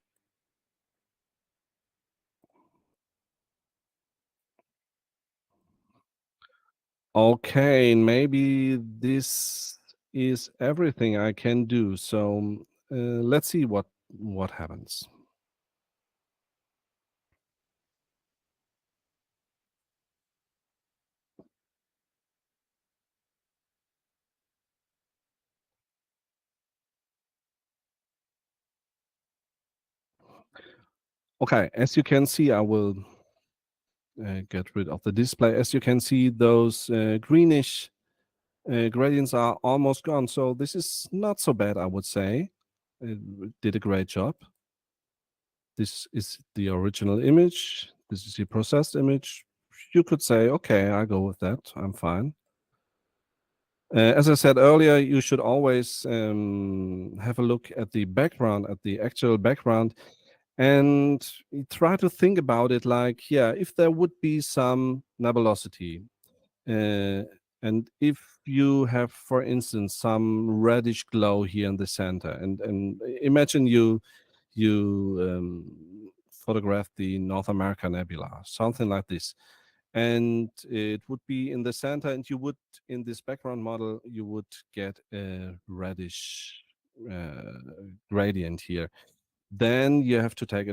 B: Okay, maybe this is everything I can do. So let's see what happens. Okay, as you can see, I will get rid of the display. As you can see, those greenish gradients are almost gone. So this is not so bad, I would say. It did a great job. This is the original image. This is the processed image. You could say, okay, I go with that. I'm fine. As I said earlier, you should always have a look at the background, at the actual background, and try to think about it like, yeah, if there would be some nebulosity, and if you have, for instance, some reddish glow here in the center, and imagine you photograph the North America Nebula, something like this, and it would be in the center, and you would, in this background model, you would get a reddish gradient here. Then you have to take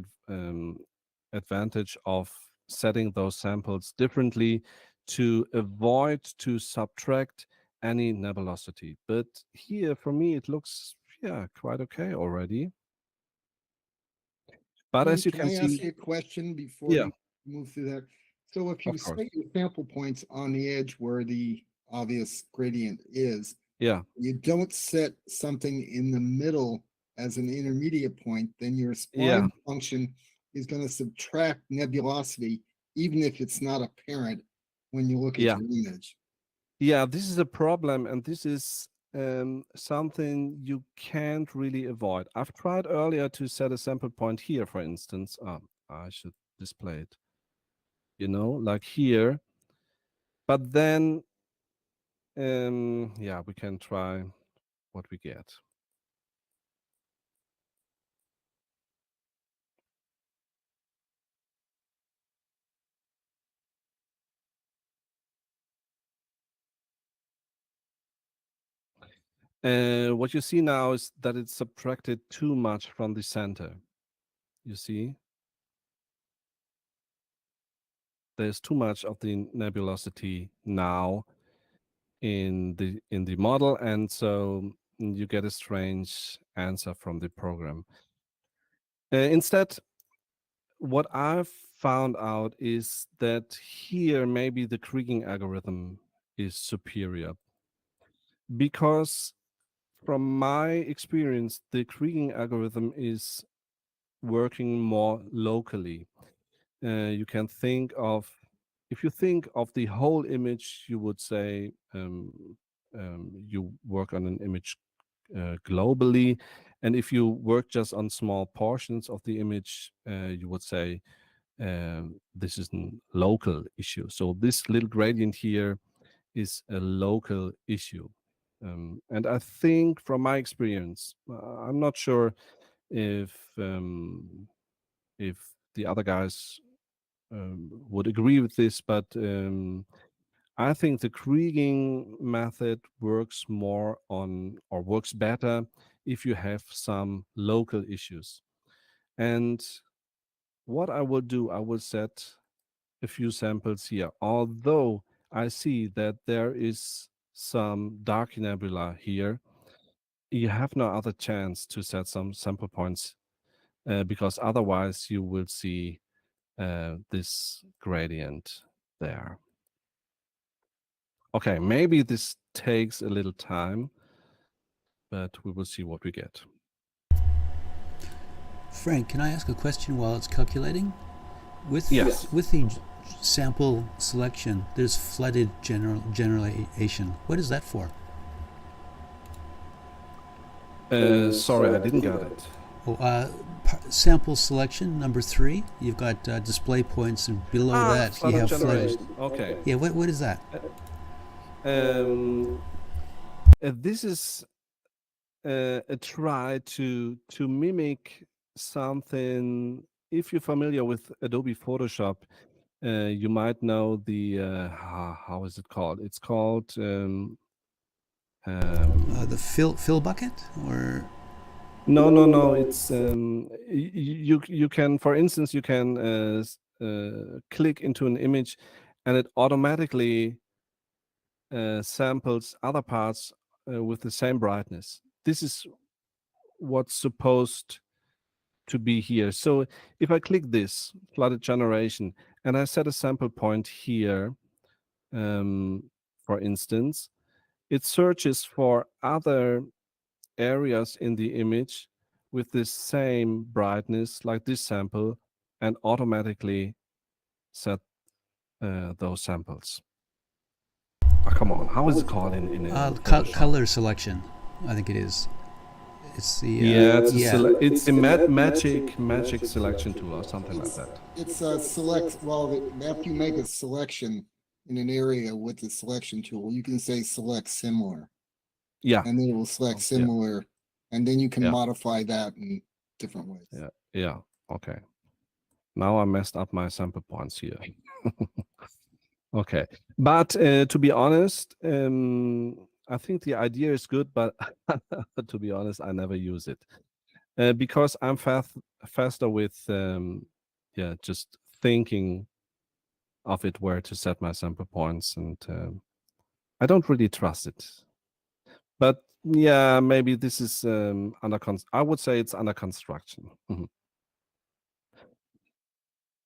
B: advantage of setting those samples differently to avoid to subtract any nebulosity. But here, for me, it looks, yeah, quite okay already. But as you
A: Can
B: can
A: I ask
B: see,
A: you a question before
B: yeah,
A: you move through that? So if you
B: of course,
A: set your sample points on the edge where the obvious gradient is,
B: yeah,
A: you don't set something in the middle as an intermediate point, then your
B: yeah,
A: spline function is going to subtract nebulosity, even if it's not apparent when you look at
B: yeah.
A: your image.
B: Yeah, this is a problem, and this is something you can't really avoid. I've tried earlier to set a sample point here, for instance. I should display it, like here. But then, yeah, we can try what we get. What you see now is that it's subtracted too much from the center. You see? There's too much of the nebulosity now in the model, and so you get a strange answer from the program. Instead, what I've found out is that here maybe the kriging algorithm is superior, because from my experience, the kriging algorithm is working more locally. You can think of, if you think of the whole image, you would say you work on an image globally. And if you work just on small portions of the image, you would say this is a local issue. So this little gradient here is a local issue. And I think from my experience, I'm not sure if the other guys would agree with this, but I think the kriging method works more on, or works better, if you have some local issues. And what I will do, I will set a few samples here, although I see that there is some dark nebula here. You have no other chance to set some sample points because otherwise you will see this gradient there. Okay, maybe this takes a little time, but we will see what we get.
D: Frank, can I ask a question while it's calculating? With the sample selection, there's flooded generalization. What is that for?
B: Sorry, I didn't get it.
D: Sample selection number 3. You've got display points, and below that you have flooded.
B: Okay.
D: Yeah, what is that?
B: This is a try to mimic something. If you're familiar with Adobe Photoshop, you might know the how is it called? It's called
D: The fill bucket, or
B: no. It's you can, for instance, you can click into an image, and it automatically samples other parts with the same brightness. This is what's supposed to be here. So if I click this flooded generation and I set a sample point here, for instance, it searches for other areas in the image with the same brightness like this sample and automatically set those samples. come on, how is it called in Photoshop?
D: Color selection, I think it is. It's the
B: Yeah, it's a magic selection tool or something like that.
A: It's a select, well, after you make a selection in an area with the selection tool, you can say select similar.
B: Yeah.
A: And then it will select
B: Yeah.
A: similar, and then you can
B: Yeah.
A: modify that in different ways.
B: Yeah. Okay. Now I messed up my sample points here. Okay. But to be honest, I think the idea is good, but to be honest, I never use it because I'm faster with just thinking of it where to set my sample points, and I don't really trust it. But yeah, maybe this is I would say it's under construction.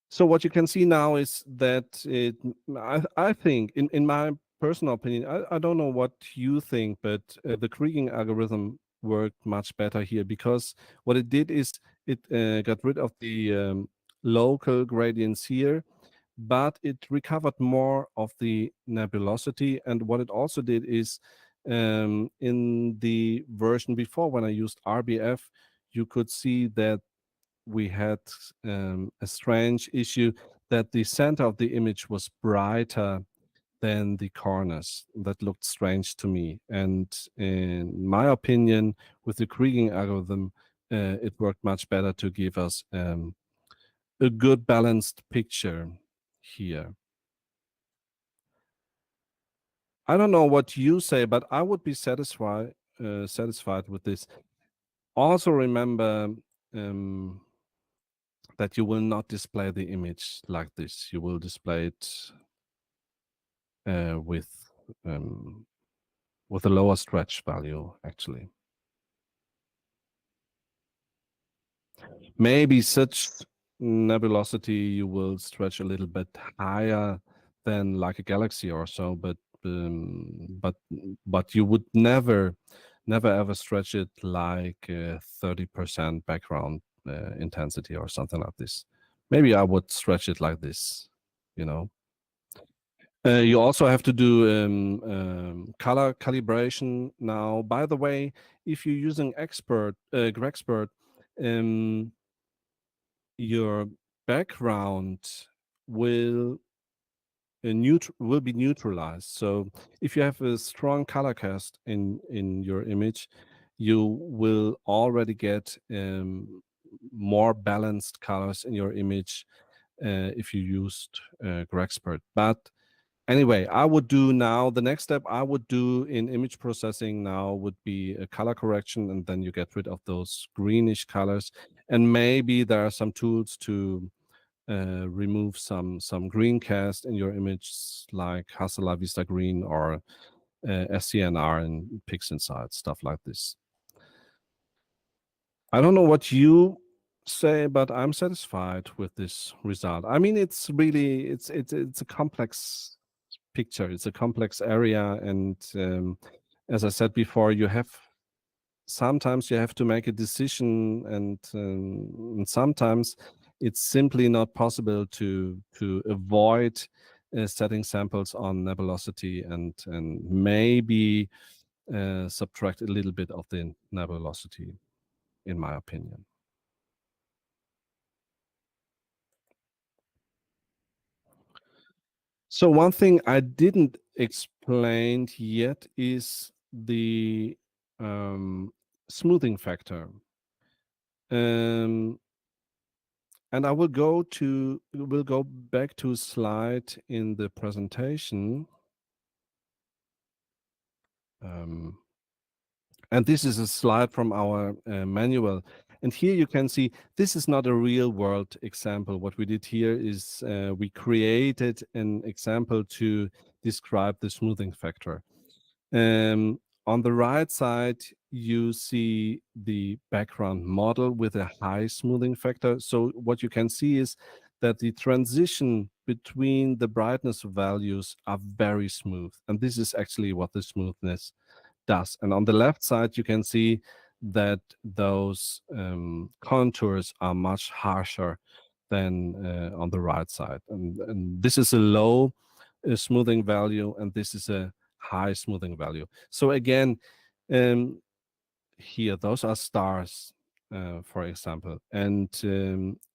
B: So what you can see now is that I think, in my personal opinion, I don't know what you think, but the kriging algorithm worked much better here, because what it did is it got rid of the local gradients here, but it recovered more of the nebulosity. And what it also did is, in the version before, when I used RBF, you could see that we had a strange issue that the center of the image was brighter than the corners. That looked strange to me. And in my opinion, with the kriging algorithm, it worked much better to give us a good balanced picture here. I don't know what you say, but I would be satisfied with this. Also remember that you will not display the image like this. You will display it with a lower stretch value, actually. Maybe such nebulosity you will stretch a little bit higher than like a galaxy or so, but you would never ever stretch it like 30% background intensity or something like this. Maybe I would stretch it like this, you know. You also have to do color calibration now. By the way, if you're using GraXpert, your background will be neutralized. So if you have a strong color cast in your image, you will already get more balanced colors in your image if you used GraXpert. But anyway, I would do now, the next step I would do in image processing now would be a color correction, and then you get rid of those greenish colors. And maybe there are some tools to remove some green cast in your image, like Hasta Vista Green or SCNR and PixInsight, stuff like this. I don't know what you say, but I'm satisfied with this result. I mean, it's really, it's a complex picture. It's a complex area. And as I said before, sometimes you have to make a decision, and sometimes it's simply not possible to avoid setting samples on nebulosity and maybe subtract a little bit of the nebulosity, in my opinion. So one thing I didn't explain yet is the smoothing factor. And I will go back to a slide in the presentation. And this is a slide from our manual. And here you can see, this is not a real world example. What we did here is we created an example to describe the smoothing factor. On the right side, you see the background model with a high smoothing factor. So what you can see is that the transition between the brightness values are very smooth. And this is actually what the smoothness does. And on the left side, you can see that those contours are much harsher than on the right side. And this is a low smoothing value, and this is a high smoothing value. So again, here those are stars, for example, and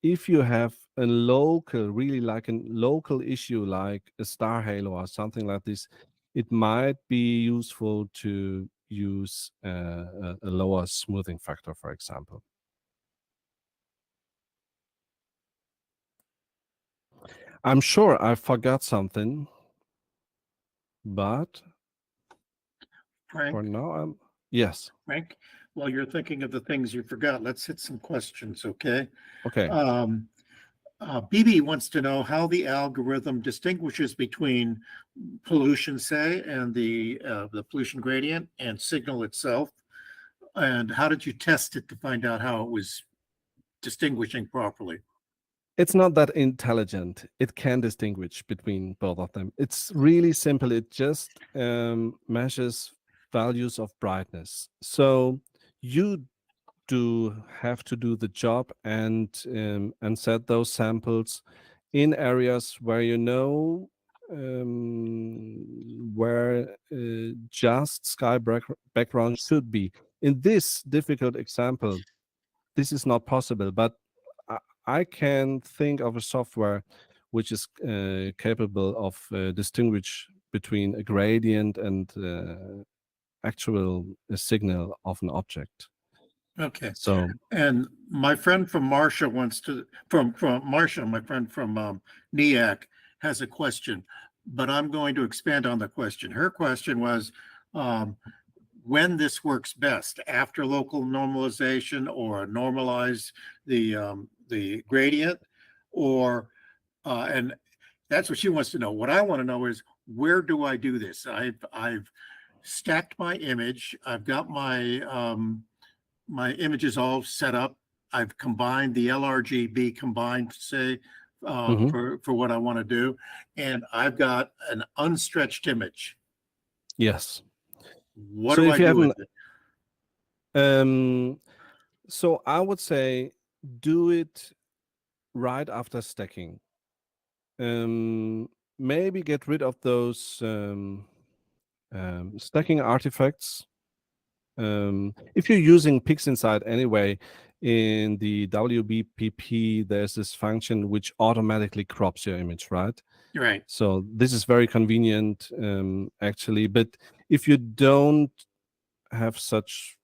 B: if you have a local, really like a local issue like a star halo or something like this, it might be useful to use a lower smoothing factor, for example. I'm sure I forgot something, but
C: Frank,
B: for now, yes.
C: Frank, while you're thinking of the things you forgot, let's hit some questions, okay?
B: Okay.
C: BB wants to know how the algorithm distinguishes between pollution, say, and the pollution gradient and signal itself. And how did you test it to find out how it was distinguishing properly?
B: It's not that intelligent. It can distinguish between both of them. It's really simple. It just measures values of brightness. So you do have to do the job and set those samples in areas where you know where just sky background should be. In this difficult example, this is not possible, but I can think of a software which is capable of distinguish between a gradient and actual signal of an object.
C: Okay.
B: So,
C: and my friend from Marcia wants to, from Marcia, my friend from NEAC has a question, but I'm going to expand on the question. Her question was, when this works best, after local normalization or normalize the gradient, or and that's what she wants to know. What I want to know is, where do I do this? I've stacked my image. I've got my my images all set up. I've combined the LRGB combined, say, for what I want to do, and I've got an unstretched image.
B: yes.
C: What do I do with it?
B: So I would say do it right after stacking. Maybe get rid of those stacking artifacts. If you're using PixInsight anyway, in the WBPP, there's this function which automatically crops your image, right?
C: Right.
B: So this is very convenient, actually. But if you don't have such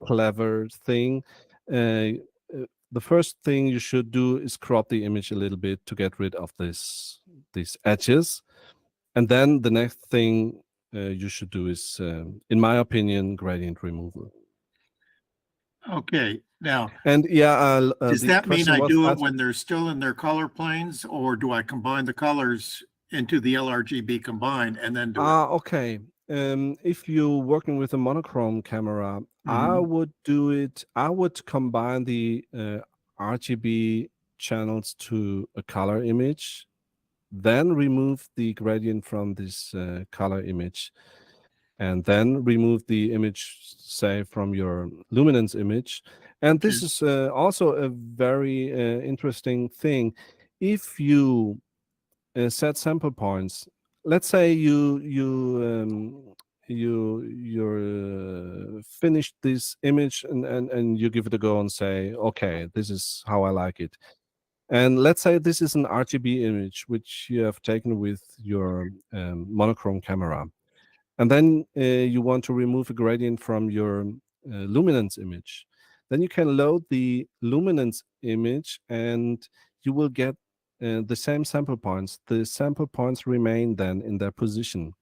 B: clever thing, the first thing you should do is crop the image a little bit to get rid of these edges, and then the next thing you should do is, in my opinion, gradient removal.
C: Okay. Now,
B: and yeah,
C: does that mean I do it when they're still in their color planes, or do I combine the colors into the LRGB combined and then do it?
B: Okay. If you're working with a monochrome camera, I would do it. I would combine the RGB channels to a color image, then remove the gradient from this color image, and then remove the image, say, from your luminance image. And this is also a very interesting thing. If you set sample points, let's say you finished this image and you give it a go and say, okay, this is how I like it. And let's say this is an RGB image which you have taken with your monochrome camera, and then you want to remove a gradient from your luminance image. Then you can load the luminance image and you will get the same sample points. The sample points remain then in their position.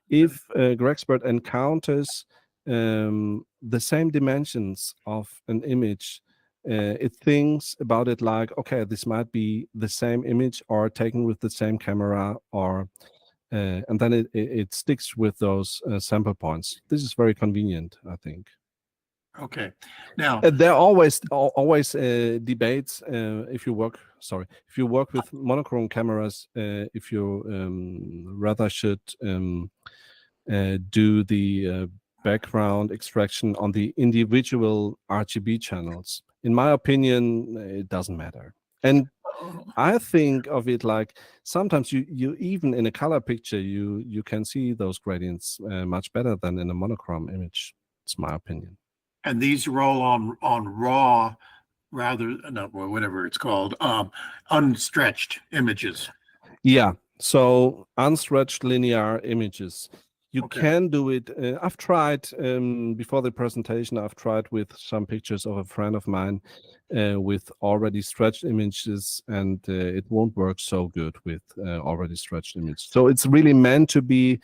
B: If GraXpert encounters the same dimensions of an image, it thinks about it like, okay, this might be the same image or taken with the same camera, or and then it sticks with those sample points. This is very convenient, I think.
C: Okay. Now
B: there are always debates if you work with monochrome cameras, if you rather should do the background extraction on the individual RGB channels. In my opinion, it doesn't matter. And I think of it like sometimes you even in a color picture you can see those gradients much better than in a monochrome image. It's my opinion.
C: And these roll on raw, rather not raw, whatever it's called, unstretched images.
B: Yeah. So unstretched linear images. You
C: Okay.
B: can do it. I've tried before the presentation. I've tried with some pictures of a friend of mine with already stretched images, and it won't work so good with already stretched images. So it's really meant to be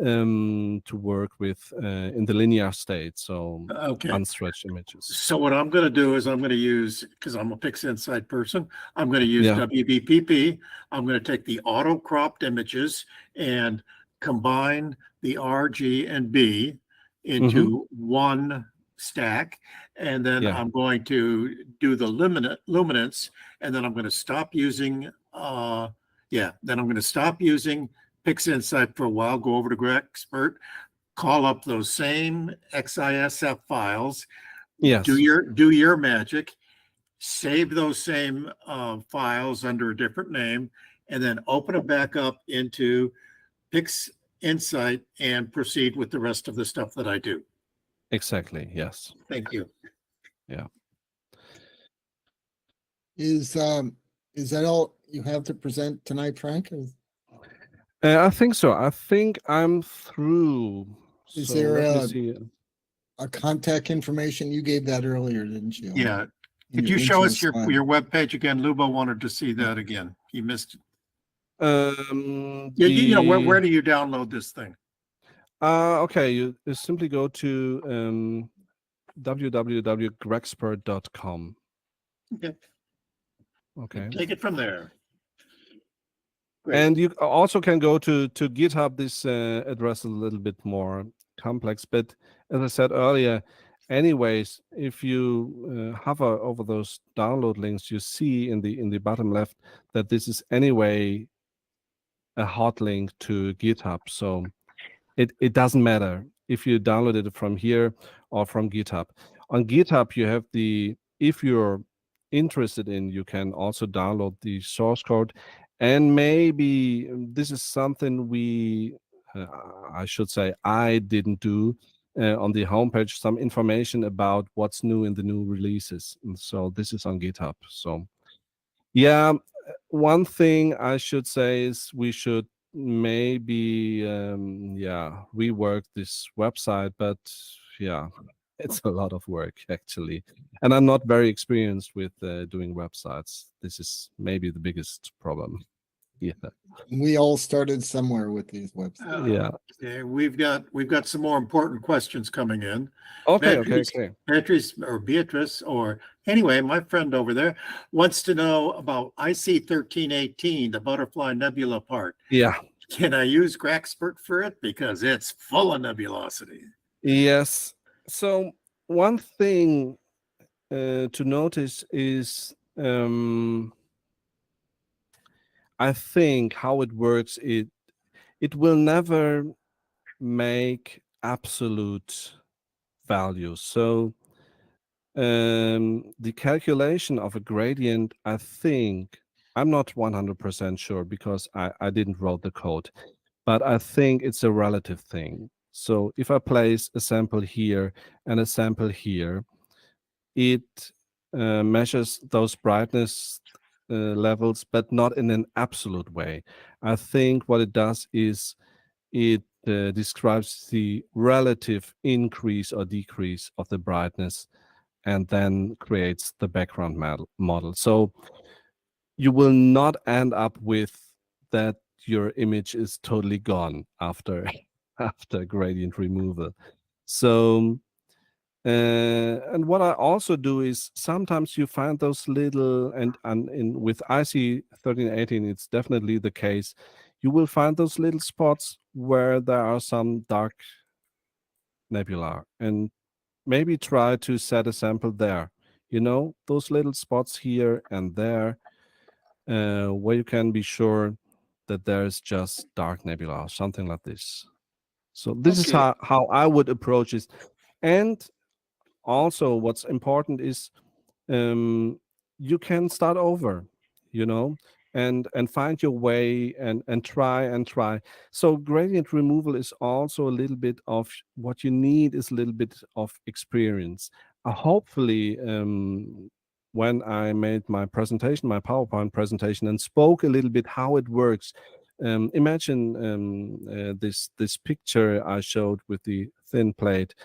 B: to work with in the linear state. So
C: Okay.
B: unstretched images.
C: So what I'm going to do is I'm going to use, because I'm a PixInsight person, I'm going to use
B: Yeah.
C: WBPP. I'm going to take the auto cropped images and combine the R, G, and B into one stack. And then
B: Yeah.
C: I'm going to do the luminance, and then I'm going to stop using, then I'm going to stop using PixInsight for a while, go over to GraXpert, call up those same XISF files,
B: Yes.
C: do your magic, save those same files under a different name, and then open them back up into PixInsight and proceed with the rest of the stuff that I do.
B: Exactly. Yes.
C: Thank you.
B: Yeah.
A: Is that all you have to present tonight, Frank?
B: I think so. I think I'm through.
A: Is
B: So
A: there
B: let me see.
A: a contact information? You gave that earlier, didn't you?
C: Yeah.
A: In
C: Could
A: your
C: you show
A: intro
C: us your
A: slide.
C: webpage again? Lubo wanted to see that again. He missed it.
B: The,
C: Where do you download this thing?
B: okay, you simply go to www.graxpert.com.
C: Okay.
B: Okay.
C: Take it from there. Great.
B: And you also can go to GitHub. This address is a little bit more complex, but as I said earlier, anyways, if you hover over those download links, you see in the bottom left that this is anyway a hot link to GitHub. So it doesn't matter if you downloaded it from here or from GitHub. On GitHub, you have if you're interested in, you can also download the source code. And maybe this is something I should say, I didn't do on the homepage, some information about what's new in the new releases. And so this is on GitHub. So yeah, one thing I should say is we should maybe rework this website, but yeah, it's a lot of work actually, and I'm not very experienced with doing websites. This is maybe the biggest problem. Yeah.
A: We all started somewhere with these websites.
B: Yeah.
C: Okay, we've got some more important questions coming in.
B: Okay.
C: Beatrice, or anyway, my friend over there wants to know about IC 1318, the Butterfly Nebula part.
B: Yeah.
C: Can I use GraXpert for it? Because it's full of nebulosity.
B: Yes. So one thing to notice is I think how it works, it will never make absolute values. So the calculation of a gradient, I think, I'm not 100% sure because I didn't write the code, but I think it's a relative thing. So if I place a sample here and a sample here, it measures those brightness levels, but not in an absolute way. I think what it does is it describes the relative increase or decrease of the brightness and then creates the background model. So you will not end up with that your image is totally gone after gradient removal. So and what I also do is sometimes you find those little, and with IC 1318, it's definitely the case. You will find those little spots where there are some dark nebula, and maybe try to set a sample there. You know, those little spots here and there, where you can be sure that there's just dark nebula, something like this. So this is how I would approach this. And also what's important is you can start over. you know, and find your way and try. So gradient removal is also a little bit of what you need, is a little bit of experience. Hopefully, when I made my presentation, my PowerPoint presentation, and spoke a little bit how it works, imagine this picture I showed with the thin plate.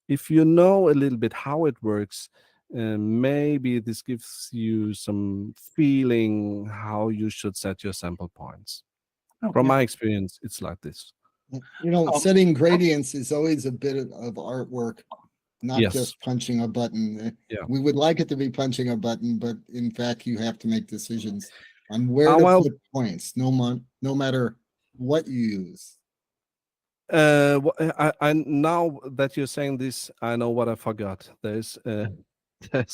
B: If you know a little bit how it works, maybe this gives you some feeling how you should set your sample points. From my experience, it's like this.
A: You know, setting gradients is always a bit of artwork, not
B: Yes.
A: just punching a button.
B: Yeah.
A: We would like it to be punching a button, but in fact, you have to make decisions on where to
B: well,
A: put points, no matter what you use.
B: I now that you're saying this, I know what I forgot. There's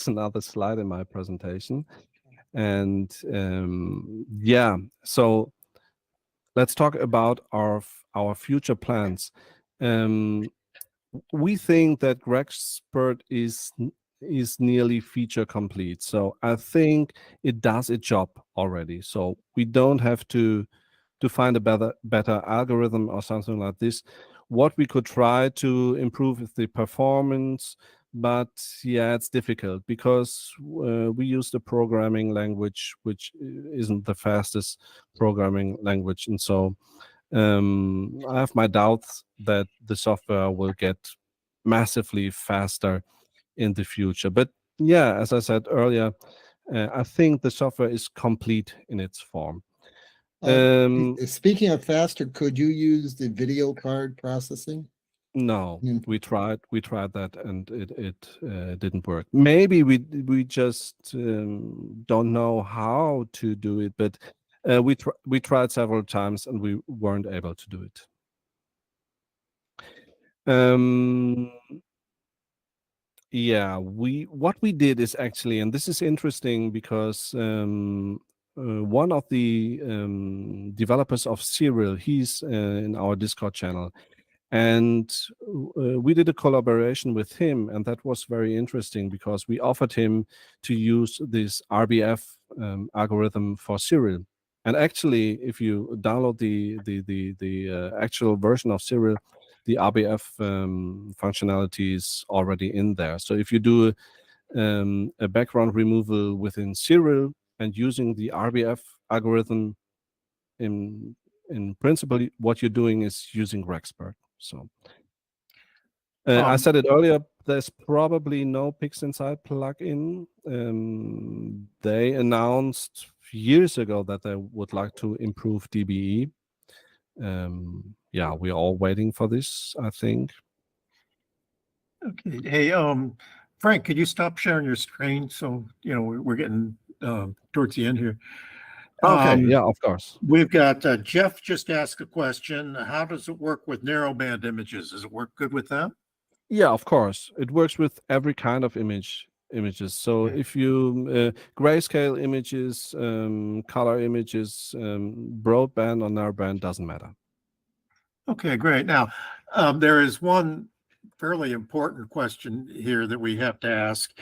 B: another slide in my presentation, and yeah. So let's talk about our future plans. We think that GraXpert is nearly feature complete. So I think it does its job already. So we don't have to find a better algorithm or something like this. What we could try to improve is the performance, but yeah, it's difficult because we use the programming language, which isn't the fastest programming language. And so I have my doubts that the software will get massively faster in the future. But yeah, as I said earlier, I think the software is complete in its form.
A: Speaking of faster, could you use the video card processing?
B: No, we tried that and it didn't work. Maybe we just don't know how to do it, but we tried several times and we weren't able to do it. Yeah, what we did is actually, and this is interesting because one of the developers of Serial, he's in our Discord channel, and we did a collaboration with him, and that was very interesting because we offered him to use this RBF algorithm for Serial. And actually, if you download the actual version of Serial, the RBF functionality is already in there. So if you do a background removal within Serial and using the RBF algorithm, in principle, what you're doing is using GraXpert. So I said it earlier, there's probably no PixInsight plugin. They announced years ago that they would like to improve DBE. Yeah, we're all waiting for this, I think.
C: Okay. Hey, Frank, could you stop sharing your screen? So, you know, we're getting towards the end here.
B: Okay, yeah, of course.
C: We've got Jeff just asked a question. How does it work with narrowband images? Does it work good with them?
B: Yeah, of course. It works with every kind of images. So if you grayscale images, color images, broadband or narrowband, doesn't matter.
C: Okay, great. Now, there is one fairly important question here that we have to ask.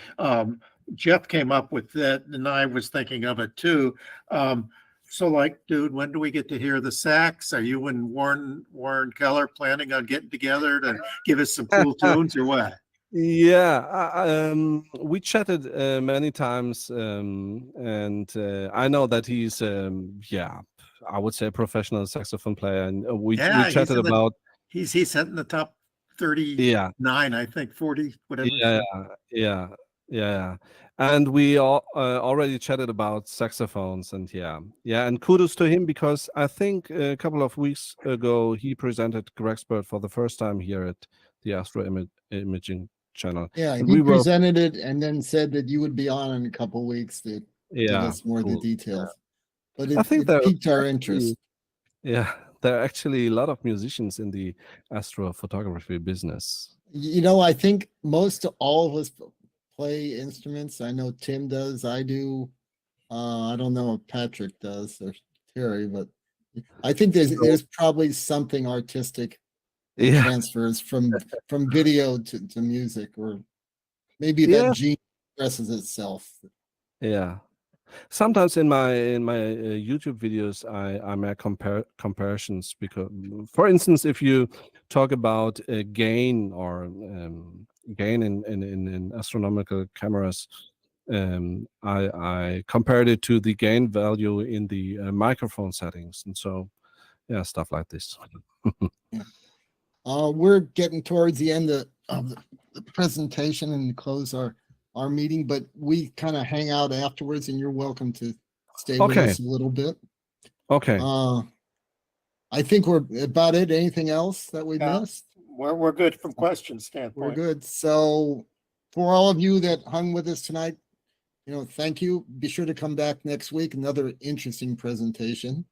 C: Jeff came up with that, and I was thinking of it too. So, like, dude, when do we get to hear the sax? Are you and Warren Keller planning on getting together to give us some cool tunes, or what?
B: Yeah, we chatted many times, and I know that he's, yeah, I would say a professional saxophone player, and we chatted about.
C: He's in the top 39, I think, 40, whatever.
B: Yeah. And we all already chatted about saxophones, and and kudos to him because I think a couple of weeks ago he presented GraXpert for the first time here at the Astro Imaging channel.
A: Yeah, and he presented it and then said that you would be on in a couple of weeks to give us more of the details. But
B: I think
A: it piqued our interest.
B: Yeah, there are actually a lot of musicians in the astrophotography business.
A: You know, I think most all of us play instruments. I know Tim does. I do. I don't know if Patrick does or Terry, but I think there's probably something artistic that transfers from video to music, or maybe that gene expresses itself.
B: Yeah. Sometimes in my YouTube videos, I make comparisons because, for instance, if you talk about gain or gain in astronomical cameras, I compared it to the gain value in the microphone settings, and so yeah, stuff like this.
A: We're getting towards the end of the presentation and close our meeting, but we kind of hang out afterwards, and you're welcome to stay with
B: Okay.
A: us a little bit.
B: Okay.
A: I think we're about it. Anything else that we
C: Yeah.
A: missed?
C: We're good from question
A: We're
C: standpoint.
A: good. So for all of you that hung with us tonight, thank you. Be sure to come back next week. Another interesting presentation.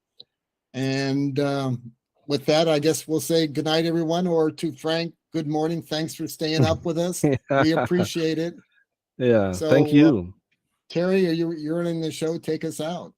A: And with that, I guess we'll say good night, everyone, or to Frank, good morning. Thanks for staying up with us. We appreciate it.
B: Yeah.
A: So,
B: Thank you.
A: Terry, you're running the show. Take us out.